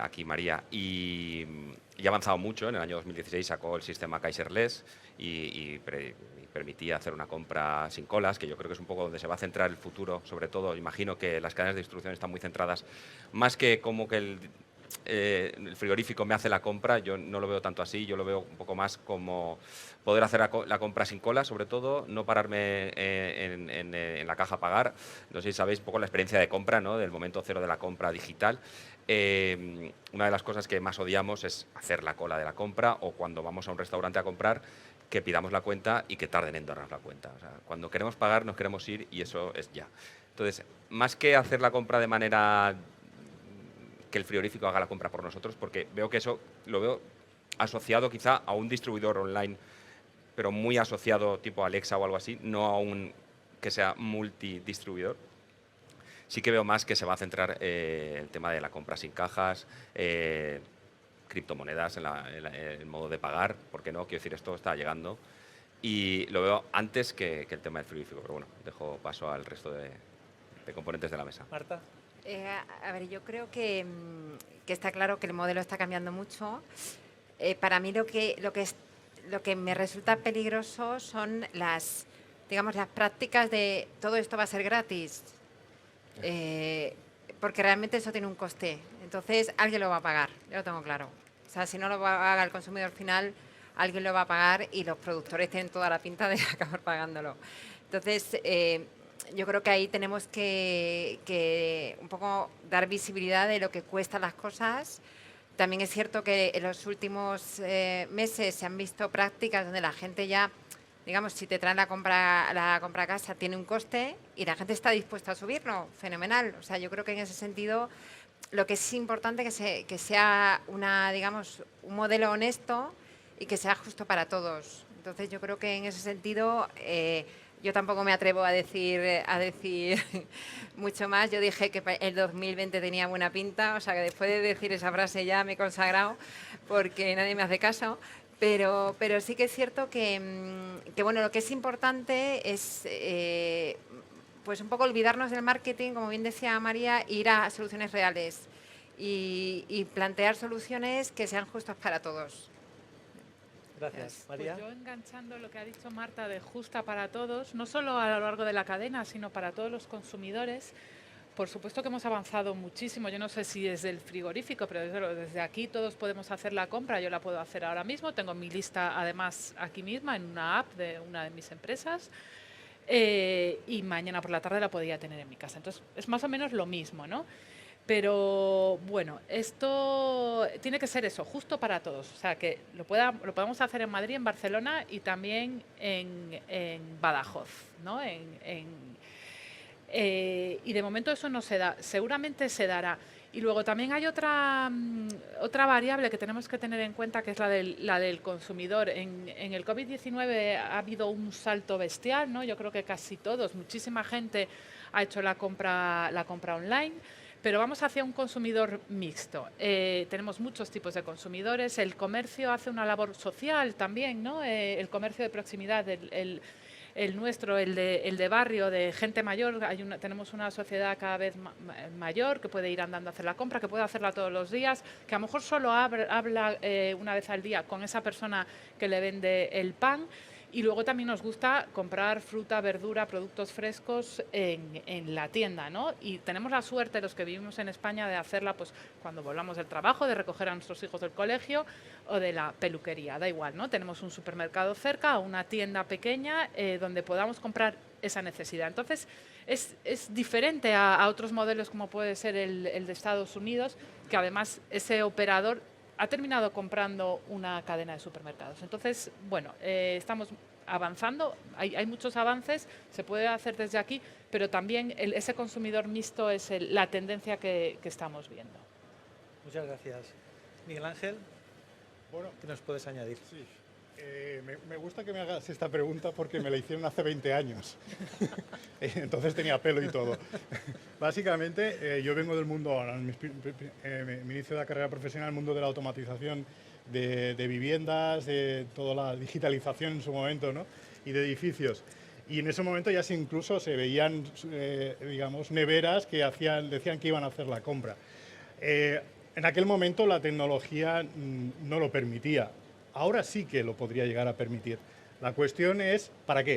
aquí María. Y ha avanzado mucho. En el año 2016 sacó el sistema Kaiserless y permitía hacer una compra sin colas, que yo creo que es un poco donde se va a centrar el futuro. Sobre todo, imagino que las cadenas de distribución están muy centradas, más que como que el frigorífico me hace la compra, yo no lo veo tanto así, yo lo veo un poco más como poder hacer la compra sin cola, sobre todo, no pararme en la caja a pagar. No sé si sabéis un poco la experiencia de compra, ¿no? Del momento cero de la compra digital. Una de las cosas que más odiamos es hacer la cola de la compra, o cuando vamos a un restaurante a comprar, que pidamos la cuenta y que tarden en darnos la cuenta. O sea, cuando queremos pagar, nos queremos ir y eso es ya. Entonces, más que hacer la compra de manera que el frigorífico haga la compra por nosotros, porque veo que eso lo veo asociado quizá a un distribuidor online, pero muy asociado tipo Alexa o algo así, no a un que sea multidistribuidor. Sí que veo más que se va a centrar el tema de la compra sin cajas, criptomonedas en el modo de pagar, ¿por qué no? Quiero decir, esto está llegando y lo veo antes que el tema del frigorífico, pero bueno, dejo paso al resto de componentes de la mesa. Marta. A ver, yo creo que está claro que el modelo está cambiando mucho. Para mí lo que me resulta peligroso son las prácticas de todo esto va a ser gratis, porque realmente eso tiene un coste. Entonces, alguien lo va a pagar, yo lo tengo claro. O sea, si no lo va a pagar el consumidor final, alguien lo va a pagar y los productores tienen toda la pinta de acabar pagándolo. Entonces, yo creo que ahí tenemos que un poco dar visibilidad de lo que cuestan las cosas. También es cierto que en los últimos meses se han visto prácticas donde la gente ya, digamos, si te traen la compra a casa tiene un coste y la gente está dispuesta a subirlo, fenomenal. O sea, yo creo que en ese sentido lo que es importante es que sea un modelo honesto y que sea justo para todos. Entonces yo creo que en ese sentido yo tampoco me atrevo a decir mucho más. Yo dije que el 2020 tenía buena pinta, o sea que después de decir esa frase ya me he consagrado porque nadie me hace caso. Pero sí que es cierto que bueno, lo que es importante es pues un poco olvidarnos del marketing, como bien decía María, ir a soluciones reales y plantear soluciones que sean justas para todos. Gracias. María. Pues yo enganchando lo que ha dicho Marta de justa para todos, no solo a lo largo de la cadena, sino para todos los consumidores. Por supuesto que hemos avanzado muchísimo. Yo no sé si desde el frigorífico, pero desde aquí todos podemos hacer la compra. Yo la puedo hacer ahora mismo. Tengo mi lista, además, aquí misma, en una app de una de mis empresas. Y mañana por la tarde la podría tener en mi casa. Entonces, es más o menos lo mismo, ¿no? Pero bueno, esto tiene que ser eso, justo para todos. O sea, que lo podamos hacer en Madrid, en Barcelona y también en Badajoz, ¿no? Y de momento eso no se da, seguramente se dará. Y luego también hay otra variable que tenemos que tener en cuenta, que es la del consumidor. En el COVID-19 ha habido un salto bestial, ¿no? Yo creo que casi todos, muchísima gente ha hecho la compra online. Pero vamos hacia un consumidor mixto. Tenemos muchos tipos de consumidores. El comercio hace una labor social también, ¿no? El comercio de proximidad, el nuestro, el de barrio, de gente mayor. Tenemos una sociedad cada vez mayor que puede ir andando a hacer la compra, que puede hacerla todos los días, que a lo mejor solo habla una vez al día con esa persona que le vende el pan. Y luego también nos gusta comprar fruta, verdura, productos frescos en la tienda, ¿no? Y tenemos la suerte, los que vivimos en España, de hacerla pues cuando volvamos del trabajo, de recoger a nuestros hijos del colegio o de la peluquería, da igual, ¿no? Tenemos un supermercado cerca o una tienda pequeña donde podamos comprar esa necesidad. Entonces, es diferente a otros modelos como puede ser el de Estados Unidos, que además ese operador ha terminado comprando una cadena de supermercados. Entonces, bueno, estamos avanzando, hay muchos avances, se puede hacer desde aquí, pero también ese consumidor mixto es la tendencia que estamos viendo. Muchas gracias. Miguel Ángel, Bueno, ¿qué nos puedes añadir? sí. Me gusta que me hagas esta pregunta porque me la hicieron hace 20 años. Entonces tenía pelo y todo. Básicamente, yo vengo del mundo, en mi inicio de la carrera profesional, el mundo de la automatización de viviendas, de toda la digitalización en su momento, ¿no? Y de edificios. Y en ese momento ya incluso se veían, digamos, neveras que decían que iban a hacer la compra. En En aquel momento la tecnología no lo permitía. Ahora sí que lo podría llegar a permitir. La cuestión es, ¿para qué?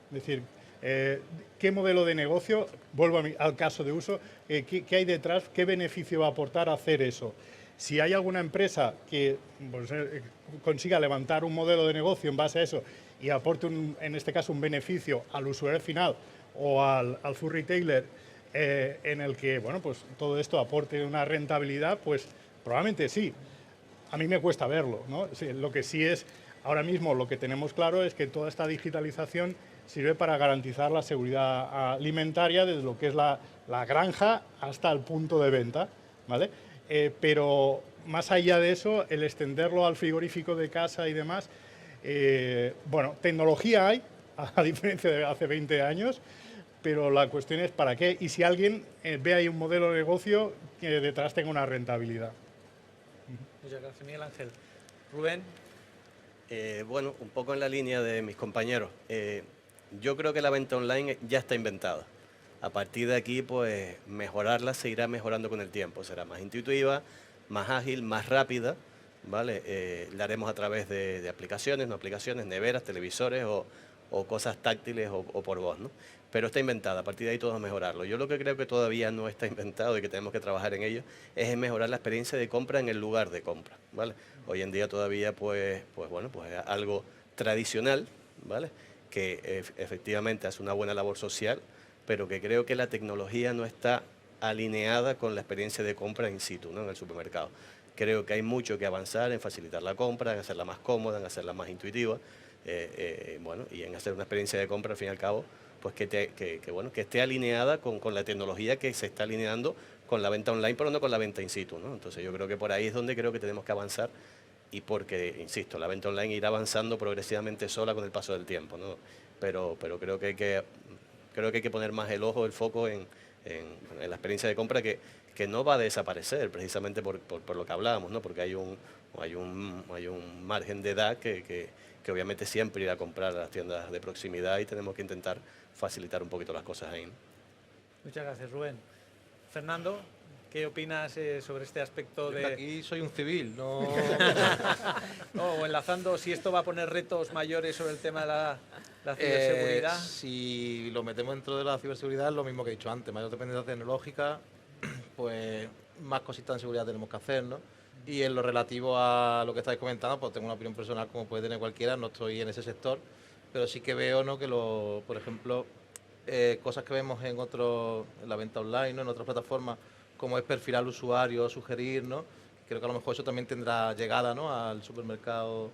Es decir, ¿qué modelo de negocio, vuelvo al caso de uso, qué hay detrás, qué beneficio va a aportar hacer eso? Si hay alguna empresa que pues, consiga levantar un modelo de negocio en base a eso y aporte, en este caso, un beneficio al usuario final o al food retailer, en el que bueno, pues, todo esto aporte una rentabilidad, pues probablemente sí. A mí me cuesta verlo, ¿no? Sí, lo que sí es, ahora mismo lo que tenemos claro es que toda esta digitalización sirve para garantizar la seguridad alimentaria desde lo que es la granja hasta el punto de venta, ¿vale? Pero más allá de eso, el extenderlo al frigorífico de casa y demás, bueno, tecnología hay, a diferencia de hace 20 años, pero la cuestión es para qué y si alguien ve ahí un modelo de negocio que detrás tenga una rentabilidad. Muchas gracias, Miguel Ángel. Rubén. Bueno, un poco en la línea de mis compañeros. Yo creo que la venta online ya está inventada. A partir de aquí, pues mejorarla se irá mejorando con el tiempo. Será más intuitiva, más ágil, más rápida, ¿vale? La haremos a través de aplicaciones, no aplicaciones, neveras, televisores o cosas táctiles o por voz, ¿no? Pero está inventada, a partir de ahí todo es mejorarlo. Yo lo que creo que todavía no está inventado y que tenemos que trabajar en ello es en mejorar la experiencia de compra en el lugar de compra, ¿vale? Hoy en día todavía pues es algo tradicional, ¿vale? Que efectivamente hace una buena labor social, pero que creo que la tecnología no está alineada con la experiencia de compra in situ, ¿no? En el supermercado. Creo que hay mucho que avanzar en facilitar la compra, en hacerla más cómoda, en hacerla más intuitiva, bueno, y en hacer una experiencia de compra, al fin y al cabo, pues que esté alineada con la tecnología que se está alineando con la venta online, pero no con la venta in situ, ¿no? Entonces yo creo que por ahí es donde creo que tenemos que avanzar y porque, insisto, la venta online irá avanzando progresivamente sola con el paso del tiempo, ¿no? Pero creo que hay que poner más el ojo, el foco en la experiencia de compra que no va a desaparecer precisamente por lo que hablábamos, ¿no? Porque hay un margen de edad que obviamente siempre irá a comprar a las tiendas de proximidad y tenemos que intentar facilitar un poquito las cosas ahí, ¿no? Muchas gracias, Rubén. Fernando, ¿qué opinas sobre este aspecto de...? Aquí soy un civil, no... O enlazando, si esto va a poner retos mayores sobre el tema de la ciberseguridad. Si lo metemos dentro de la ciberseguridad, es lo mismo que he dicho antes, mayor dependencia tecnológica, pues más cositas de seguridad tenemos que hacer, ¿no? Y en lo relativo a lo que estáis comentando, pues tengo una opinión personal como puede tener cualquiera, no estoy en ese sector, pero sí que veo, ¿no?, que por ejemplo, cosas que vemos en la venta online, ¿no?, en otras plataformas, como es perfilar al usuario, sugerir, ¿no? Creo que a lo mejor eso también tendrá llegada, ¿no?, al supermercado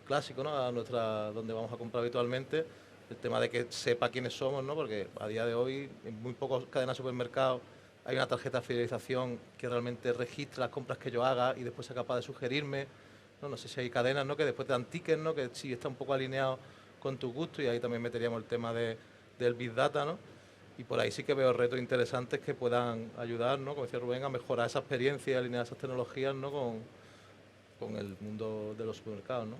clásico, ¿no?, donde vamos a comprar habitualmente, el tema de que sepa quiénes somos, ¿no?, porque a día de hoy en muy pocas cadenas de supermercados hay una tarjeta de fidelización que realmente registra las compras que yo haga y después sea capaz de sugerirme, ¿no? No sé si hay cadenas, ¿no?, que después te dan tickets, ¿no?, que sí está un poco alineado con tu gusto, y ahí también meteríamos el tema del Big Data, ¿no? Y por ahí sí que veo retos interesantes que puedan ayudar, ¿no?, como decía Rubén, a mejorar esa experiencia y alinear esas tecnologías, ¿no?, con el mundo de los supermercados, ¿no?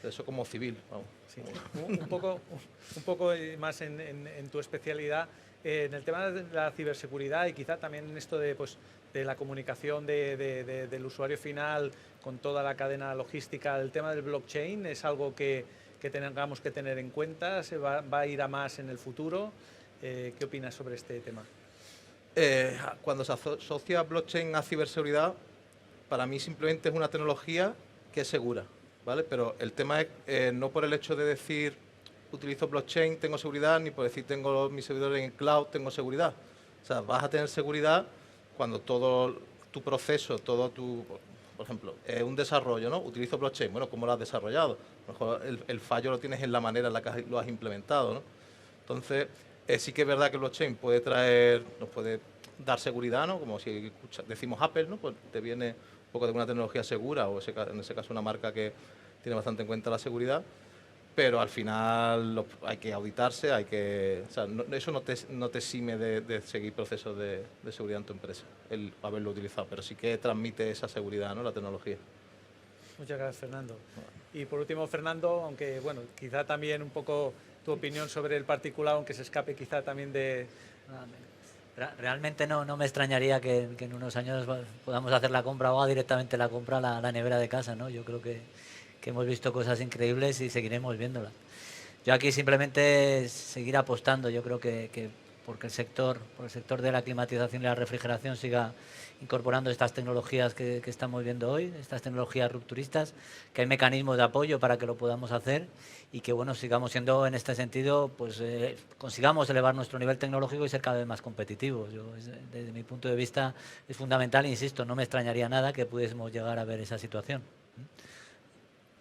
Eso como civil, vamos. Sí. Un poco más en tu especialidad, en el tema de la ciberseguridad y quizá también en esto de la comunicación del usuario final con toda la cadena logística. El tema del blockchain es algo que tengamos que tener en cuenta, se va a ir a más en el futuro. ¿Qué opinas sobre este tema? Cuando se asocia blockchain a ciberseguridad, para mí simplemente es una tecnología que es segura, ¿vale? Pero el tema es no por el hecho de decir utilizo blockchain, tengo seguridad, ni por decir tengo mis servidores en cloud, tengo seguridad. O sea, vas a tener seguridad cuando todo tu proceso, por ejemplo, un desarrollo, ¿no? Utilizo blockchain, bueno, ¿cómo lo has desarrollado? A lo mejor el fallo lo tienes en la manera en la que lo has implementado, ¿no? Entonces, sí que es verdad que el blockchain nos puede dar seguridad, ¿no? Como si decimos Apple, ¿no? Pues te viene un poco de una tecnología segura, o en ese caso una marca que tiene bastante en cuenta la seguridad, pero al final hay que auditarse, o sea, eso no te exime de seguir procesos de seguridad en tu empresa, el haberlo utilizado, pero sí que transmite esa seguridad, ¿no?, la tecnología. Muchas gracias, Fernando. Y por último, Fernando, aunque bueno, quizá también un poco tu opinión sobre el particular, aunque se escape quizá también de... Realmente no me extrañaría que en unos años podamos hacer la compra o haga directamente la compra a la nevera de casa, ¿no? Yo creo que hemos visto cosas increíbles y seguiremos viéndolas. Yo aquí simplemente seguir apostando. Yo creo que porque por el sector de la climatización y la refrigeración siga incorporando estas tecnologías que estamos viendo hoy, estas tecnologías rupturistas, que hay mecanismos de apoyo para que lo podamos hacer y que bueno, sigamos siendo en este sentido, pues consigamos elevar nuestro nivel tecnológico y ser cada vez más competitivos. Desde mi punto de vista es fundamental, insisto, no me extrañaría nada que pudiésemos llegar a ver esa situación,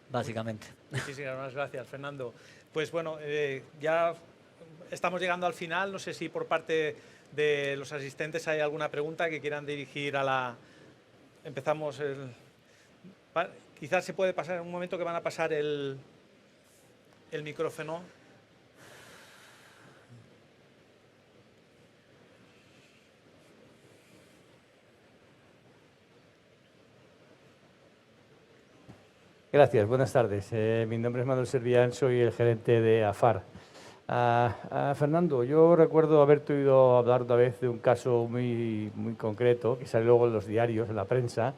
básicamente. Muchísimas gracias, Fernando. Pues bueno, ya estamos llegando al final. No sé si por parte de los asistentes hay alguna pregunta que quieran dirigir a la... Empezamos quizás se puede pasar en un momento que van a pasar el micrófono. Gracias, buenas tardes. Mi nombre es Manuel Servián, soy el gerente de AFAR. Fernando, yo recuerdo haberte oído hablar una vez de un caso muy concreto que sale luego en los diarios, en la prensa,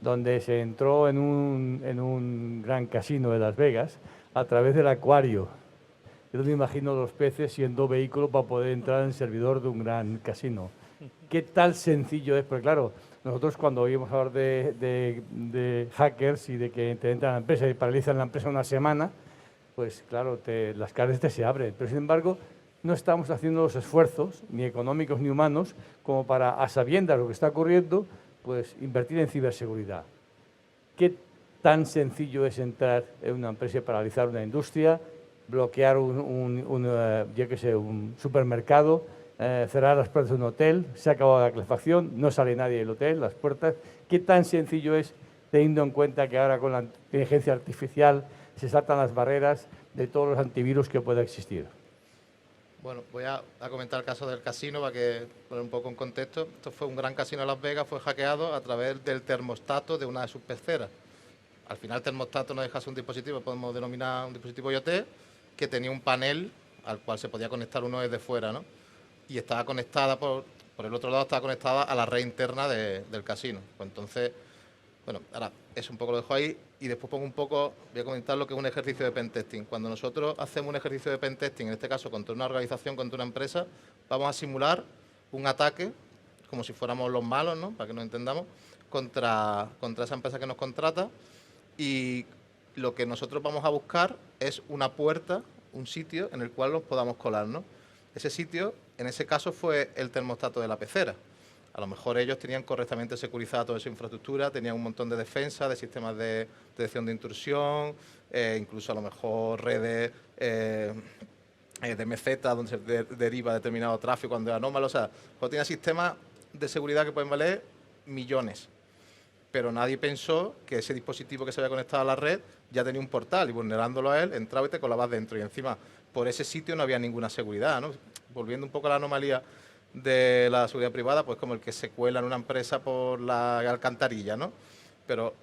donde se entró en un gran casino de Las Vegas a través del acuario. Yo no me imagino los peces siendo vehículo para poder entrar en el servidor de un gran casino. ¿Qué tal sencillo es? Porque claro, nosotros cuando oímos hablar de hackers y de que te entran a la empresa y paralizan la empresa una semana, pues claro, las carnes se abren. Pero sin embargo, no estamos haciendo los esfuerzos, ni económicos ni humanos, como para, a sabiendas de lo que está ocurriendo, pues invertir en ciberseguridad. ¿Qué tan sencillo es entrar en una empresa y paralizar una industria, bloquear un supermercado, cerrar las puertas de un hotel, se ha acabado la calefacción, no sale nadie del hotel, las puertas? ¿Qué tan sencillo es, teniendo en cuenta que ahora con la inteligencia artificial se saltan las barreras de todos los antivirus que pueda existir? Bueno, voy a comentar el caso del casino para que poner un poco en contexto. Esto fue un gran casino de Las Vegas, fue hackeado a través del termostato de una de sus peceras. Al final el termostato no deja de ser un dispositivo, podemos denominar un dispositivo IoT, que tenía un panel al cual se podía conectar uno desde fuera, ¿no? Y estaba conectada, por el otro lado, estaba conectada a la red interna del casino. Pues entonces, bueno, ahora eso un poco lo dejo ahí y después voy a comentar lo que es un ejercicio de pentesting. Cuando nosotros hacemos un ejercicio de pentesting, en este caso contra una organización, contra una empresa, vamos a simular un ataque, como si fuéramos los malos, ¿no?, para que nos entendamos, contra esa empresa que nos contrata, y lo que nosotros vamos a buscar es una puerta, un sitio en el cual nos podamos colar, ¿no? Ese sitio, en ese caso, fue el termostato de la pecera. A lo mejor ellos tenían correctamente securizada toda esa infraestructura, tenían un montón de defensa, de sistemas de detección de intrusión, incluso a lo mejor redes de meseta donde se deriva determinado tráfico cuando es anómalo. O sea, tiene sistemas de seguridad que pueden valer millones. Pero nadie pensó que ese dispositivo que se había conectado a la red ya tenía un portal y vulnerándolo a él, entraba y te colabas dentro. Y encima, por ese sitio no había ninguna seguridad, ¿no? Volviendo un poco a la anomalía de la seguridad privada, pues como el que se cuela en una empresa por la alcantarilla, ¿no? Pero,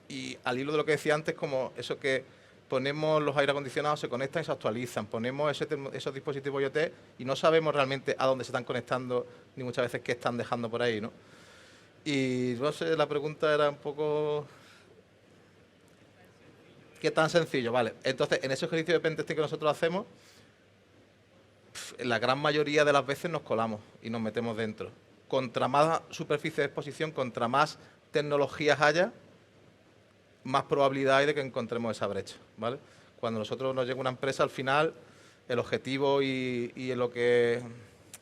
y al hilo de lo que decía antes, como eso que ponemos los aire acondicionados, se conectan y se actualizan, ponemos esos dispositivos IoT y no sabemos realmente a dónde se están conectando, ni muchas veces qué están dejando por ahí, ¿no? Y no sé, la pregunta era un poco... ¿Qué tan sencillo? Vale, entonces, en ese ejercicio de pentesting que nosotros hacemos, la gran mayoría de las veces nos colamos y nos metemos dentro. Contra más superficie de exposición, contra más tecnologías haya, más probabilidad hay de que encontremos esa brecha, ¿vale? Cuando nosotros nos llega una empresa, al final, el objetivo y lo que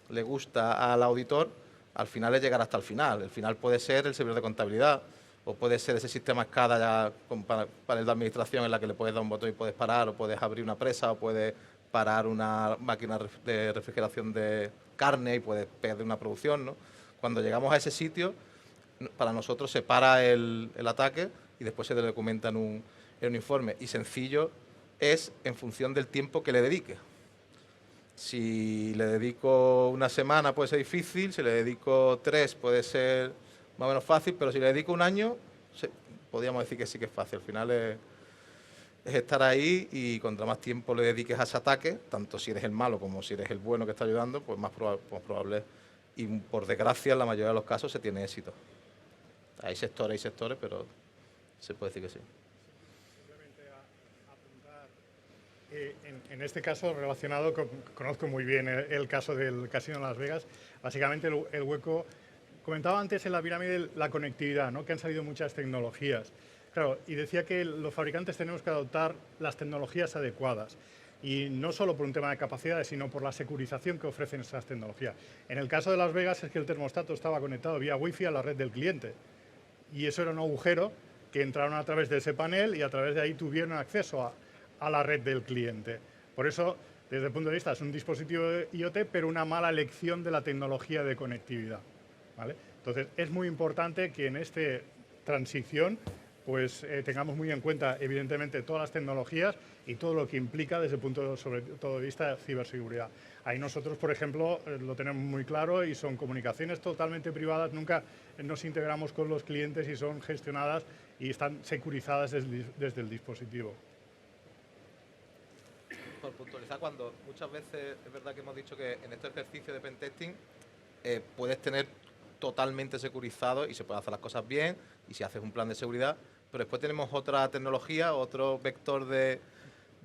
le gusta al auditor, al final es llegar hasta el final. El final puede ser el servidor de contabilidad, o puede ser ese sistema SCADA ya con panel de administración en la que le puedes dar un botón y puedes parar, o puedes abrir una presa, o puedes parar una máquina de refrigeración de carne y puedes perder una producción, ¿no? Cuando llegamos a ese sitio, para nosotros se para el ataque y después se le documenta en un informe. Y sencillo es en función del tiempo que le dedique. Si le dedico una semana puede ser difícil, si le dedico 3 puede ser más o menos fácil, pero si le dedico un año, podríamos decir que sí que es fácil. Al final es estar ahí y contra más tiempo le dediques a ese ataque, tanto si eres el malo como si eres el bueno que está ayudando, pues más probable y por desgracia en la mayoría de los casos se tiene éxito. Hay sectores, pero se puede decir que sí. En este caso, relacionado, conozco muy bien el caso del Casino de Las Vegas. Básicamente, el hueco, comentaba antes en la pirámide la conectividad, ¿no? Que han salido muchas tecnologías. Claro, y decía que los fabricantes tenemos que adoptar las tecnologías adecuadas. Y no solo por un tema de capacidades, sino por la securización que ofrecen esas tecnologías. En el caso de Las Vegas es que el termostato estaba conectado vía Wi-Fi a la red del cliente. Y eso era un agujero que entraron a través de ese panel y a través de ahí tuvieron acceso a la red del cliente. Por eso, desde el punto de vista, es un dispositivo de IoT, pero una mala elección de la tecnología de conectividad, ¿vale? Entonces, es muy importante que en esta transición pues, tengamos muy en cuenta, evidentemente, todas las tecnologías y todo lo que implica desde el punto sobre todo de vista de ciberseguridad. Ahí nosotros, por ejemplo, lo tenemos muy claro y son comunicaciones totalmente privadas, nunca nos integramos con los clientes y son gestionadas y están securizadas desde el dispositivo. Por puntualizar, cuando muchas veces es verdad que hemos dicho que en este ejercicio de pentesting puedes tener totalmente securizado y se pueden hacer las cosas bien y si haces un plan de seguridad, pero después tenemos otra tecnología, otro vector de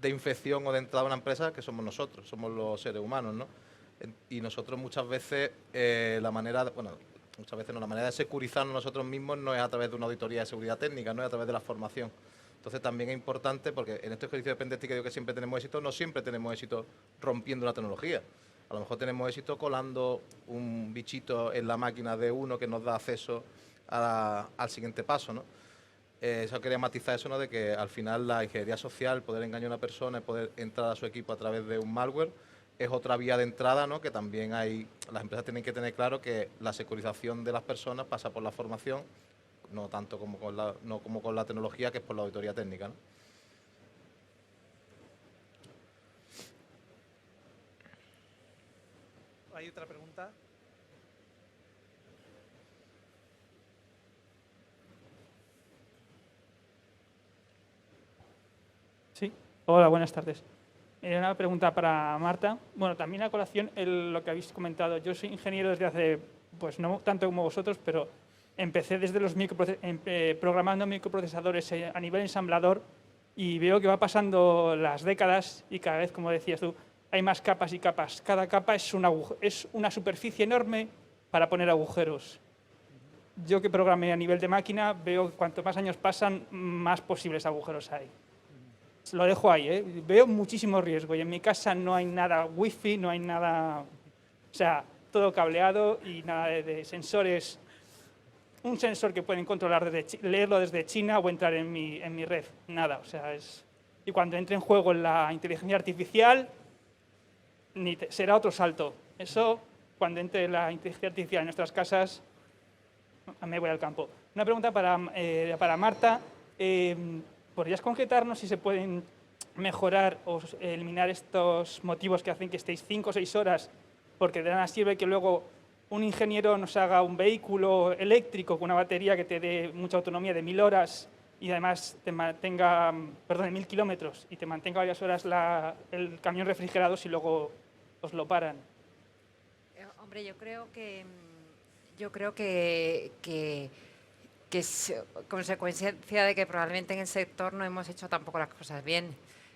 infección o de entrada a una empresa que somos nosotros, somos los seres humanos, ¿no? Y nosotros muchas veces la manera de securizarnos nosotros mismos no es a través de una auditoría de seguridad técnica, no es a través de la formación. Entonces también es importante, porque en este ejercicio de pentesting que digo que siempre tenemos éxito, no siempre tenemos éxito rompiendo la tecnología. A lo mejor tenemos éxito colando un bichito en la máquina de uno que nos da acceso al siguiente paso, ¿no? Eso quería matizar eso, ¿no? De que al final la ingeniería social, poder engañar a una persona y poder entrar a su equipo a través de un malware, es otra vía de entrada, ¿no? Que también las empresas tienen que tener claro que la securización de las personas pasa por la formación, no tanto como con la tecnología, que es por la auditoría técnica, ¿no? ¿Hay otra pregunta? Sí. Hola, buenas tardes. Una pregunta para Marta. Bueno, también a colación lo que habéis comentado. Yo soy ingeniero desde hace, pues no tanto como vosotros, pero empecé desde los programando microprocesadores a nivel ensamblador y veo que va pasando las décadas y cada vez, como decías tú, hay más capas y capas. Cada capa es una superficie enorme para poner agujeros. Yo que programé a nivel de máquina veo que cuanto más años pasan, más posibles agujeros hay. Lo dejo ahí, ¿eh? Veo muchísimo riesgo y en mi casa no hay nada wifi, no hay nada, o sea, todo cableado y nada de sensores. Un sensor que pueden controlar, leerlo desde China o entrar en mi red, nada, o sea, y cuando entre en juego la inteligencia artificial, será otro salto. Eso, cuando entre la inteligencia artificial en nuestras casas, me voy al campo. Una pregunta para Marta. ¿Podrías concretarnos si se pueden mejorar o eliminar estos motivos que hacen que estéis 5 o 6 horas? Porque de nada sirve que luego un ingeniero nos haga un vehículo eléctrico con una batería que te dé mucha autonomía de 1000 horas y además te mantenga, 1000 kilómetros y te mantenga varias horas el camión refrigerado si luego os lo paran. Hombre, yo creo que es consecuencia de que probablemente en el sector no hemos hecho tampoco las cosas bien.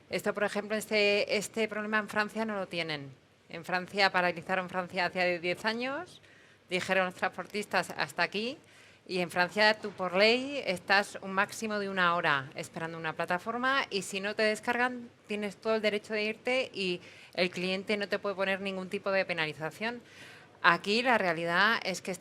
Esto, por ejemplo, este problema en Francia no lo tienen. En Francia, paralizaron Francia hace 10 años, dijeron los transportistas hasta aquí, y en Francia tú por ley estás un máximo de 1 hora esperando una plataforma y si no te descargan tienes todo el derecho de irte y el cliente no te puede poner ningún tipo de penalización. Aquí la realidad es que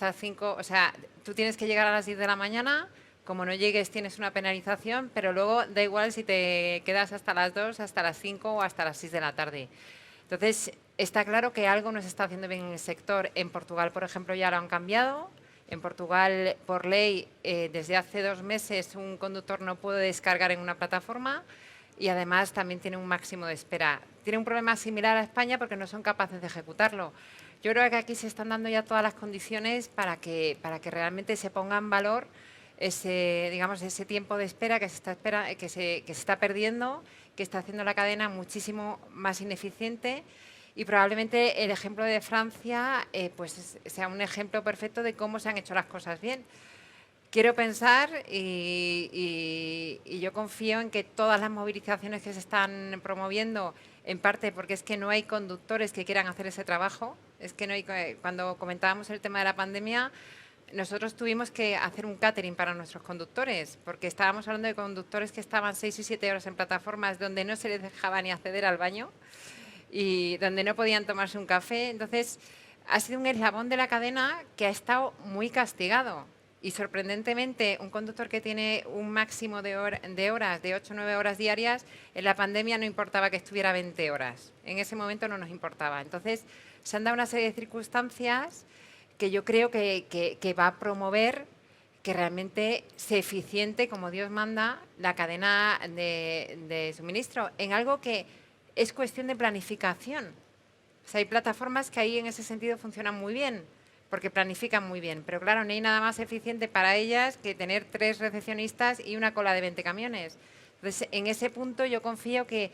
tú tienes que llegar a las 10 de la mañana, como no llegues tienes una penalización, pero luego da igual si te quedas hasta las 2, hasta las 5 o hasta las 6 de la tarde. Entonces, está claro que algo no se está haciendo bien en el sector. En Portugal, por ejemplo, ya lo han cambiado. En Portugal, por ley, desde hace 2 meses un conductor no puede descargar en una plataforma y además también tiene un máximo de espera. Tiene un problema similar a España porque no son capaces de ejecutarlo. Yo creo que aquí se están dando ya todas las condiciones para que realmente se ponga en valor ese tiempo de espera que se está perdiendo, que está haciendo la cadena muchísimo más ineficiente Y probablemente el ejemplo de Francia pues sea un ejemplo perfecto de cómo se han hecho las cosas bien. Quiero pensar y yo confío en que todas las movilizaciones que se están promoviendo, en parte porque es que no hay conductores que quieran hacer ese trabajo, es que no hay, cuando comentábamos el tema de la pandemia, nosotros tuvimos que hacer un catering para nuestros conductores, porque estábamos hablando de conductores que estaban 6 y 7 horas en plataformas donde no se les dejaba ni acceder al baño y donde no podían tomarse un café. Entonces, ha sido un eslabón de la cadena que ha estado muy castigado. Y sorprendentemente, un conductor que tiene un máximo de horas, de 8 o 9 horas diarias, en la pandemia no importaba que estuviera 20 horas. En ese momento no nos importaba. Entonces, se han dado una serie de circunstancias que yo creo que va a promover que realmente se eficiente, como Dios manda, la cadena de suministro, en algo que es cuestión de planificación. O sea, hay plataformas que ahí en ese sentido funcionan muy bien, porque planifican muy bien, pero claro, no hay nada más eficiente para ellas que tener 3 recepcionistas y una cola de 20 camiones. Entonces, en ese punto yo confío que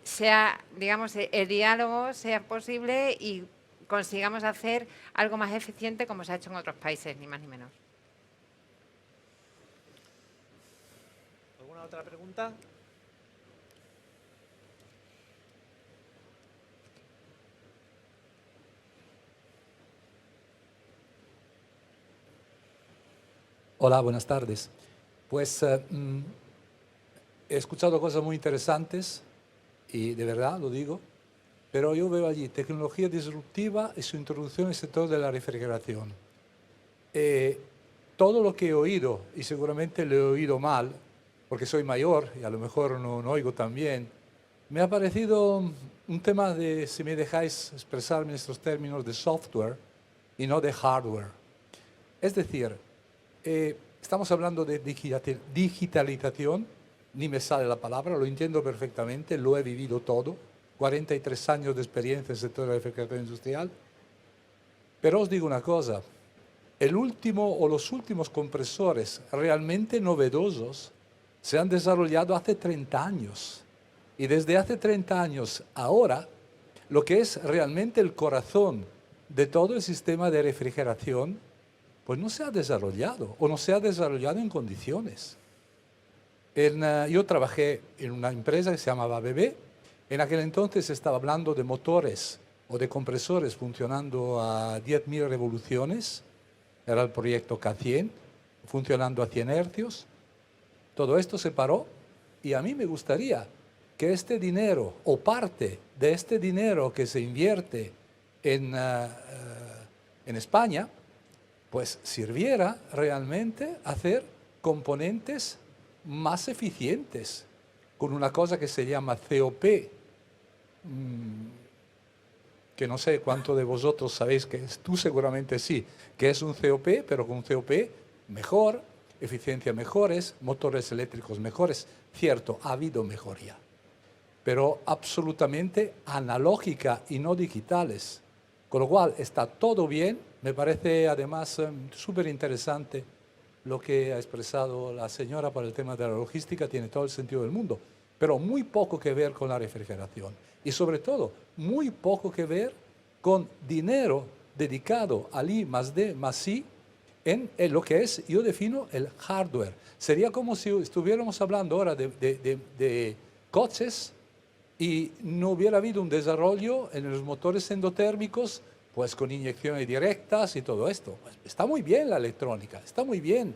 sea, digamos, el diálogo sea posible y consigamos hacer algo más eficiente como se ha hecho en otros países, ni más ni menos. ¿Alguna otra pregunta? Hola, buenas tardes. Pues he escuchado cosas muy interesantes y de verdad lo digo, pero yo veo allí tecnología disruptiva y su introducción en el sector de la refrigeración. Todo lo que he oído, y seguramente lo he oído mal, porque soy mayor y a lo mejor no oigo tan bien, me ha parecido un tema de, si me dejáis expresarme en estos términos, de software y no de hardware. Es decir, estamos hablando de digitalización, ni me sale la palabra, lo entiendo perfectamente, lo he vivido todo, 43 años de experiencia en el sector de la refrigeración industrial, pero os digo una cosa, el último o los últimos compresores realmente novedosos se han desarrollado hace 30 años, y desde hace 30 años ahora, lo que es realmente el corazón de todo el sistema de refrigeración, pues no se ha desarrollado o no se ha desarrollado en condiciones. Yo trabajé en una empresa que se llamaba ABB. En aquel entonces se estaba hablando de motores o de compresores funcionando a 10.000 revoluciones. Era el proyecto K100, funcionando a 100 hercios. Todo esto se paró y a mí me gustaría que este dinero o parte de este dinero que se invierte en España pues sirviera realmente a hacer componentes más eficientes, con una cosa que se llama COP, que no sé cuánto de vosotros sabéis que es, tú seguramente sí, que es un COP, pero con un COP mejor, eficiencia mejores, motores eléctricos mejores. Cierto, ha habido mejoría, pero absolutamente analógica y no digitales. Con lo cual está todo bien. Me parece además súper interesante lo que ha expresado la señora para el tema de la logística, tiene todo el sentido del mundo, pero muy poco que ver con la refrigeración y sobre todo muy poco que ver con dinero dedicado al I+D+I en lo que es, yo defino, el hardware. Sería como si estuviéramos hablando ahora de coches y no hubiera habido un desarrollo en los motores endotérmicos, pues con inyecciones directas y todo esto. Pues está muy bien la electrónica, está muy bien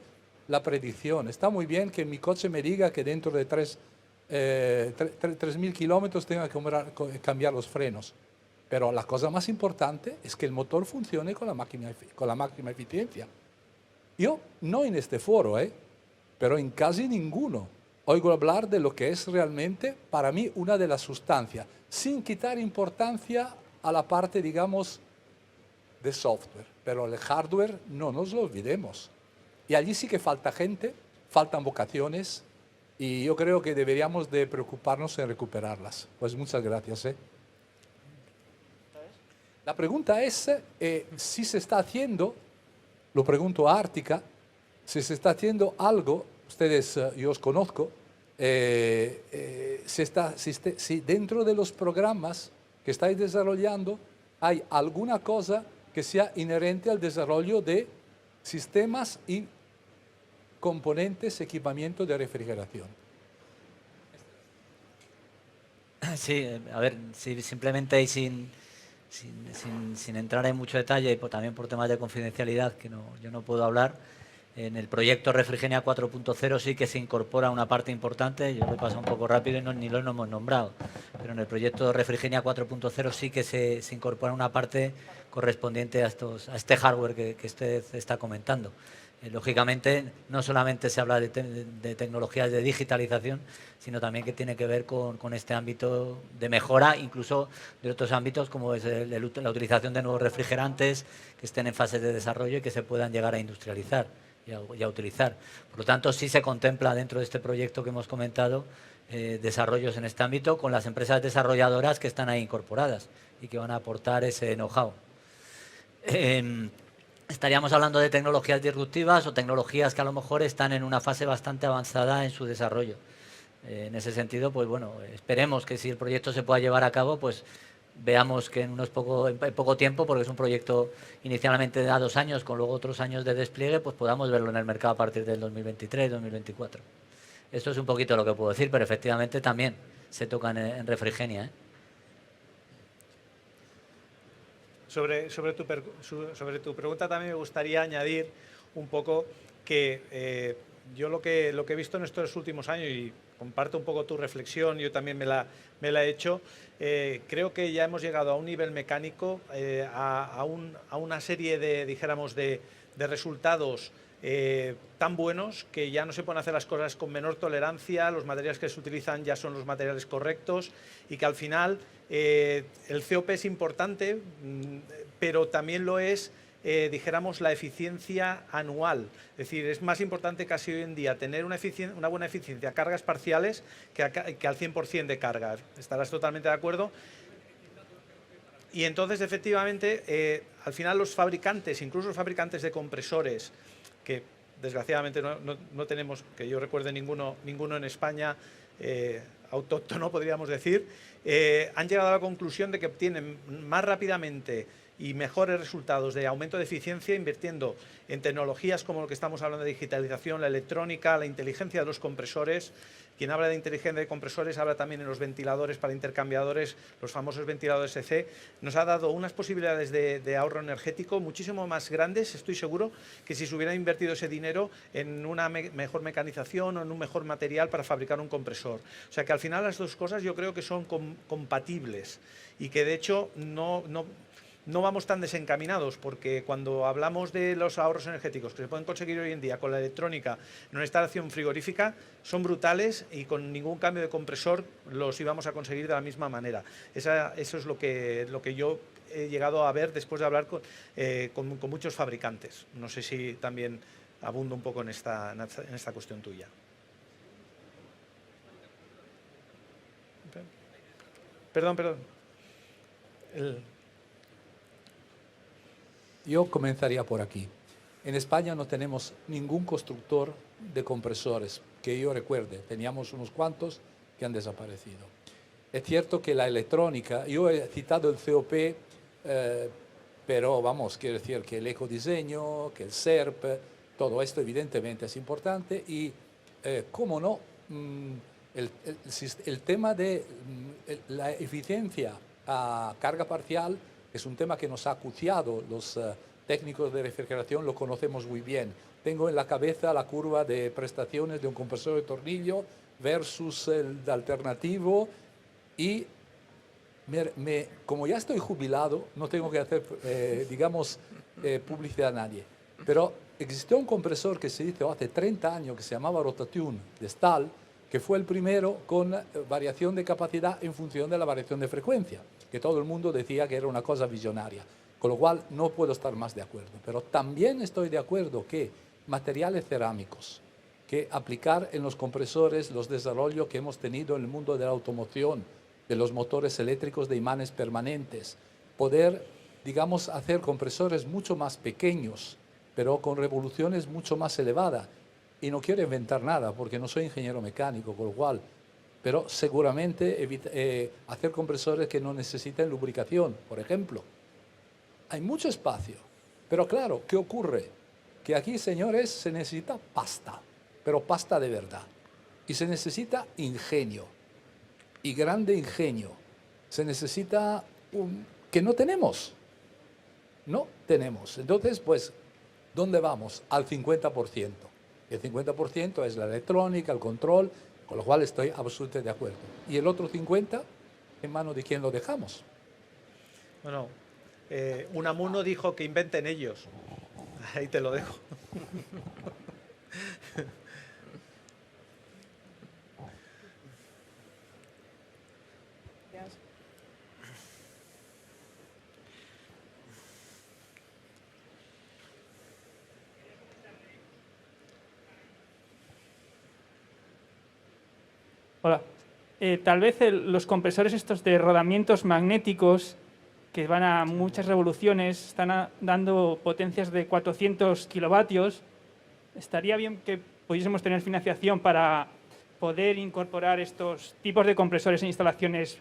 la predicción, está muy bien que mi coche me diga que dentro de 3.000 kilómetros tenga que cambiar los frenos. Pero la cosa más importante es que el motor funcione con la máxima eficiencia. Yo, no en este foro, pero en casi ninguno, oigo hablar de lo que es realmente, para mí, una de las sustancias, sin quitar importancia a la parte, digamos, de software. Pero el hardware no nos lo olvidemos. Y allí sí que falta gente, faltan vocaciones, y yo creo que deberíamos de preocuparnos en recuperarlas. Pues muchas gracias. La pregunta es si se está haciendo, lo pregunto a Ártica, si se está haciendo algo, ustedes, yo os conozco, si dentro de los programas que estáis desarrollando, hay alguna cosa que sea inherente al desarrollo de sistemas y componentes, equipamiento de refrigeración. Sí, a ver, simplemente y sin entrar en mucho detalle y también por temas de confidencialidad que yo no puedo hablar, en el proyecto Refrigenia 4.0 sí que se incorpora una parte importante, yo lo he pasado un poco rápido y ni lo hemos nombrado, pero en el proyecto Refrigenia 4.0 sí que se incorpora una parte correspondiente a este hardware que usted está comentando. Lógicamente, no solamente se habla de tecnologías de digitalización, sino también que tiene que ver con este ámbito de mejora, incluso de otros ámbitos como es la utilización de nuevos refrigerantes que estén en fases de desarrollo y que se puedan llegar a industrializar y a utilizar. Por lo tanto, sí se contempla dentro de este proyecto que hemos comentado desarrollos en este ámbito con las empresas desarrolladoras que están ahí incorporadas y que van a aportar ese know-how. Estaríamos hablando de tecnologías disruptivas o tecnologías que a lo mejor están en una fase bastante avanzada en su desarrollo. En ese sentido, pues bueno, esperemos que si el proyecto se pueda llevar a cabo, pues veamos que en poco tiempo, porque es un proyecto inicialmente a 2 años, con luego otros años de despliegue, pues podamos verlo en el mercado a partir del 2023, 2024. Esto es un poquito lo que puedo decir, pero efectivamente también se tocan en Refrigenia, ¿eh? Sobre tu pregunta también me gustaría añadir un poco que yo lo que he visto en estos últimos años, y comparto un poco tu reflexión, yo también me la he hecho, creo que ya hemos llegado a un nivel mecánico, a una serie de, dijéramos, de resultados tan buenos que ya no se pueden hacer las cosas con menor tolerancia, los materiales que se utilizan ya son los materiales correctos y que al final el COP es importante, pero también lo es, dijéramos, la eficiencia anual. Es decir, es más importante casi hoy en día tener una buena eficiencia a cargas parciales que al 100% de carga. ¿Estarás totalmente de acuerdo? Y entonces, efectivamente, al final los fabricantes, incluso los fabricantes de compresores, que desgraciadamente no tenemos, que yo recuerde ninguno en España, autóctono podríamos decir, han llegado a la conclusión de que obtienen más rápidamente y mejores resultados de aumento de eficiencia invirtiendo en tecnologías como lo que estamos hablando de digitalización, la electrónica, la inteligencia de los compresores. Quien habla de inteligencia de compresores habla también en los ventiladores para intercambiadores, los famosos ventiladores EC. Nos ha dado unas posibilidades de ahorro energético muchísimo más grandes, estoy seguro, que si se hubiera invertido ese dinero en una mejor mecanización o en un mejor material para fabricar un compresor. O sea que al final las dos cosas yo creo que son compatibles y que de hecho no vamos tan desencaminados, porque cuando hablamos de los ahorros energéticos que se pueden conseguir hoy en día con la electrónica en una instalación frigorífica, son brutales y con ningún cambio de compresor los íbamos a conseguir de la misma manera. Eso es lo que yo he llegado a ver después de hablar con muchos fabricantes. No sé si también abundo un poco en esta cuestión tuya. Perdón. Yo comenzaría por aquí. En España no tenemos ningún constructor de compresores, que yo recuerde. Teníamos unos cuantos que han desaparecido. Es cierto que la electrónica, yo he citado el COP, pero vamos, quiero decir que el ecodiseño, que el SERP, todo esto evidentemente es importante y, cómo no, el tema de la eficiencia a carga parcial es un tema que nos ha acuciado, los técnicos de refrigeración lo conocemos muy bien. Tengo en la cabeza la curva de prestaciones de un compresor de tornillo versus el alternativo y como ya estoy jubilado, no tengo que hacer, digamos, publicidad a nadie. Pero existió un compresor que se hizo hace 30 años que se llamaba Rotatune de Stahl, que fue el primero con variación de capacidad en función de la variación de frecuencia, que todo el mundo decía que era una cosa visionaria, con lo cual no puedo estar más de acuerdo. Pero también estoy de acuerdo que materiales cerámicos, que aplicar en los compresores los desarrollos que hemos tenido en el mundo de la automoción, de los motores eléctricos de imanes permanentes, poder, digamos, hacer compresores mucho más pequeños, pero con revoluciones mucho más elevadas. Y no quiero inventar nada porque no soy ingeniero mecánico, con lo cual pero seguramente hacer compresores que no necesiten lubricación, por ejemplo. Hay mucho espacio, pero claro, ¿qué ocurre? Que aquí, señores, se necesita pasta, pero pasta de verdad. Y se necesita ingenio, y grande ingenio. Se necesita que no tenemos. No tenemos. Entonces, pues, ¿dónde vamos? Al 50%. El 50% es la electrónica, el control, con lo cual estoy absolutamente de acuerdo. Y el otro 50%, ¿en manos de quién lo dejamos? Bueno, Unamuno dijo que inventen ellos. Ahí te lo dejo. Hola. Tal vez los compresores estos de rodamientos magnéticos que van a muchas revoluciones, están dando potencias de 400 kilovatios. Estaría bien que pudiésemos tener financiación para poder incorporar estos tipos de compresores en instalaciones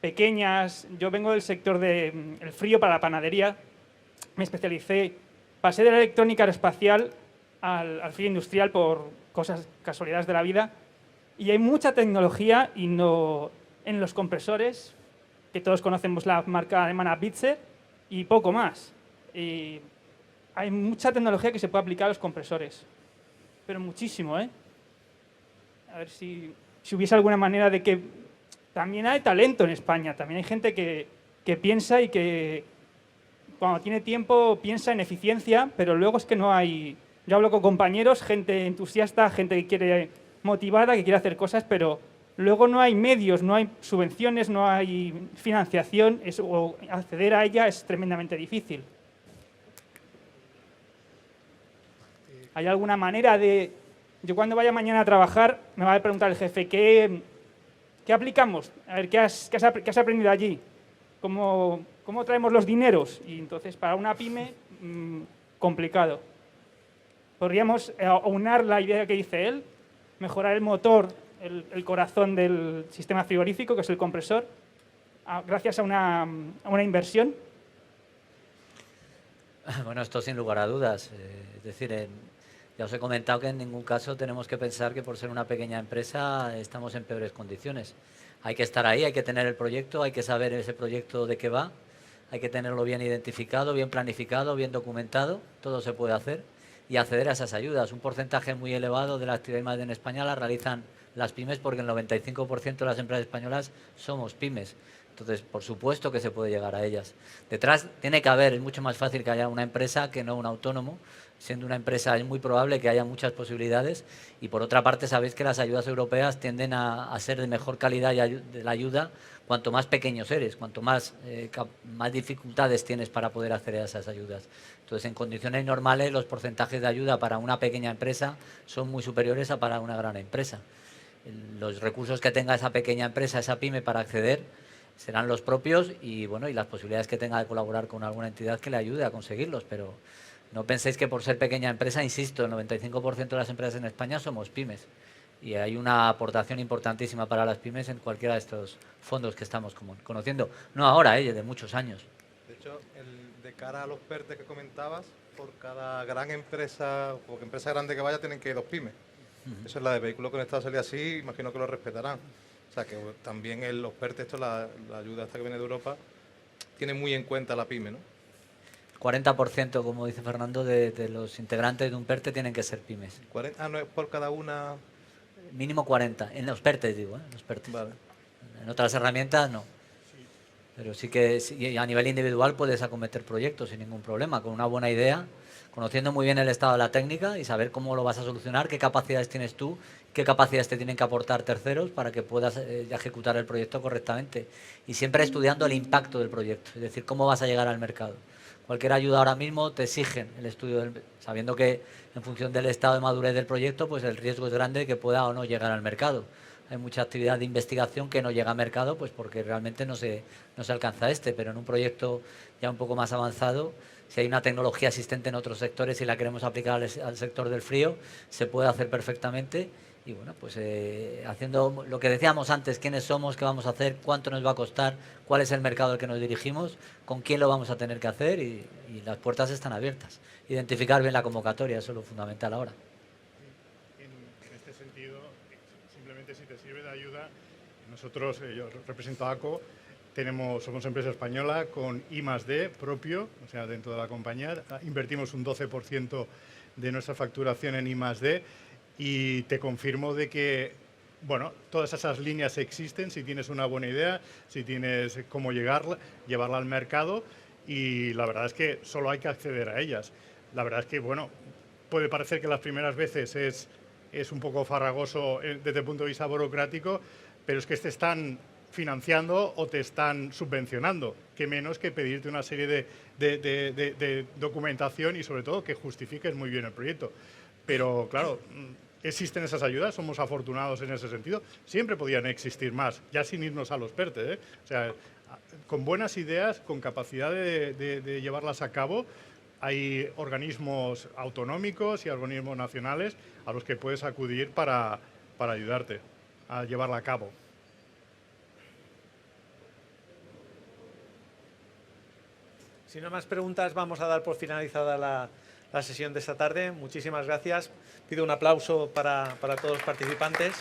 pequeñas. Yo vengo del sector del frío para la panadería. Me especialicé, pasé de la electrónica aeroespacial al frío industrial por casualidades de la vida. Y hay mucha tecnología en los compresores, que todos conocemos la marca alemana Bitzer, y poco más. Y hay mucha tecnología que se puede aplicar a los compresores, pero muchísimo, ¿eh? A ver si hubiese alguna manera de que... También hay talento en España, también hay gente que piensa y que cuando tiene tiempo piensa en eficiencia, pero luego es que no hay... Yo hablo con compañeros, gente entusiasta, gente que quiere... motivada, que quiere hacer cosas, pero luego no hay medios, no hay subvenciones, no hay financiación, o acceder a ella es tremendamente difícil. ¿Hay alguna manera de...? Yo cuando vaya mañana a trabajar me va a preguntar el jefe, ¿qué aplicamos? A ver, ¿qué has aprendido allí? ¿Cómo traemos los dineros? Y entonces, para una pyme, complicado. Podríamos aunar la idea que dice él, mejorar el motor, el corazón del sistema frigorífico, que es el compresor, gracias a una inversión. Bueno, esto sin lugar a dudas. Es decir, ya os he comentado que en ningún caso tenemos que pensar que por ser una pequeña empresa estamos en peores condiciones. Hay que estar ahí, hay que tener el proyecto, hay que saber ese proyecto de qué va, hay que tenerlo bien identificado, bien planificado, bien documentado, todo se puede hacer, y acceder a esas ayudas. Un porcentaje muy elevado de la actividad I+D en España la realizan las pymes, porque el 95% de las empresas españolas somos pymes. Entonces, por supuesto que se puede llegar a ellas. Detrás tiene que haber, es mucho más fácil que haya una empresa que no un autónomo. Siendo una empresa es muy probable que haya muchas posibilidades, y por otra parte sabéis que las ayudas europeas tienden a ser de mejor calidad de la ayuda cuanto más pequeños eres, cuanto más dificultades tienes para poder acceder a esas ayudas. Entonces, en condiciones normales los porcentajes de ayuda para una pequeña empresa son muy superiores a para una gran empresa. Los recursos que tenga esa pequeña empresa, esa pyme, para acceder serán los propios, y bueno, y las posibilidades que tenga de colaborar con alguna entidad que le ayude a conseguirlos, pero no penséis que por ser pequeña empresa, insisto, el 95% de las empresas en España somos pymes, y hay una aportación importantísima para las pymes en cualquiera de estos fondos que estamos conociendo, no ahora, de muchos años. De hecho, de cara a los PERTE que comentabas, por cada gran empresa o empresa grande que vaya, tienen que ir 2 pymes. Eso es la de vehículos conectados, sería así, imagino que lo respetarán. O sea, que también los PERTE, la ayuda esta que viene de Europa, tiene muy en cuenta la pyme, ¿no? 40%, como dice Fernando, de los integrantes de un PERTE tienen que ser pymes. ¿No es por cada una? Mínimo 40, en los PERTES digo, los PERTES. Vale. En otras herramientas no. Pero sí que a nivel individual puedes acometer proyectos sin ningún problema, con una buena idea, conociendo muy bien el estado de la técnica y saber cómo lo vas a solucionar, qué capacidades tienes tú, qué capacidades te tienen que aportar terceros para que puedas ejecutar el proyecto correctamente. Y siempre estudiando el impacto del proyecto, es decir, cómo vas a llegar al mercado. Cualquier ayuda ahora mismo te exigen el estudio, sabiendo que en función del estado de madurez del proyecto, pues el riesgo es grande de que pueda o no llegar al mercado. Hay mucha actividad de investigación que no llega a mercado, pues porque realmente no se alcanza pero en un proyecto ya un poco más avanzado, si hay una tecnología existente en otros sectores y la queremos aplicar al sector del frío, se puede hacer perfectamente, y bueno, pues haciendo lo que decíamos antes, quiénes somos, qué vamos a hacer, cuánto nos va a costar, cuál es el mercado al que nos dirigimos, con quién lo vamos a tener que hacer y las puertas están abiertas. Identificar bien la convocatoria, eso es lo fundamental ahora. En este sentido, simplemente si te sirve de ayuda, nosotros, yo represento a ACO, somos empresa española con I+D propio, o sea, dentro de la compañía, invertimos un 12% de nuestra facturación en I+D y te confirmo de que, bueno, todas esas líneas existen si tienes una buena idea, si tienes cómo llevarla al mercado y la verdad es que solo hay que acceder a ellas. La verdad es que, bueno, puede parecer que las primeras veces es un poco farragoso desde el punto de vista burocrático, pero es que te están financiando o te están subvencionando, que menos que pedirte una serie de documentación y sobre todo que justifiques muy bien el proyecto. Pero claro, existen esas ayudas, somos afortunados en ese sentido. Siempre podían existir más, ya sin irnos a los PERTE, ¿eh? O sea, con buenas ideas, con capacidad de llevarlas a cabo, hay organismos autonómicos y organismos nacionales a los que puedes acudir para ayudarte a llevarla a cabo. Si no hay más preguntas, vamos a dar por finalizada la sesión de esta tarde. Muchísimas gracias. Pido un aplauso para todos los participantes.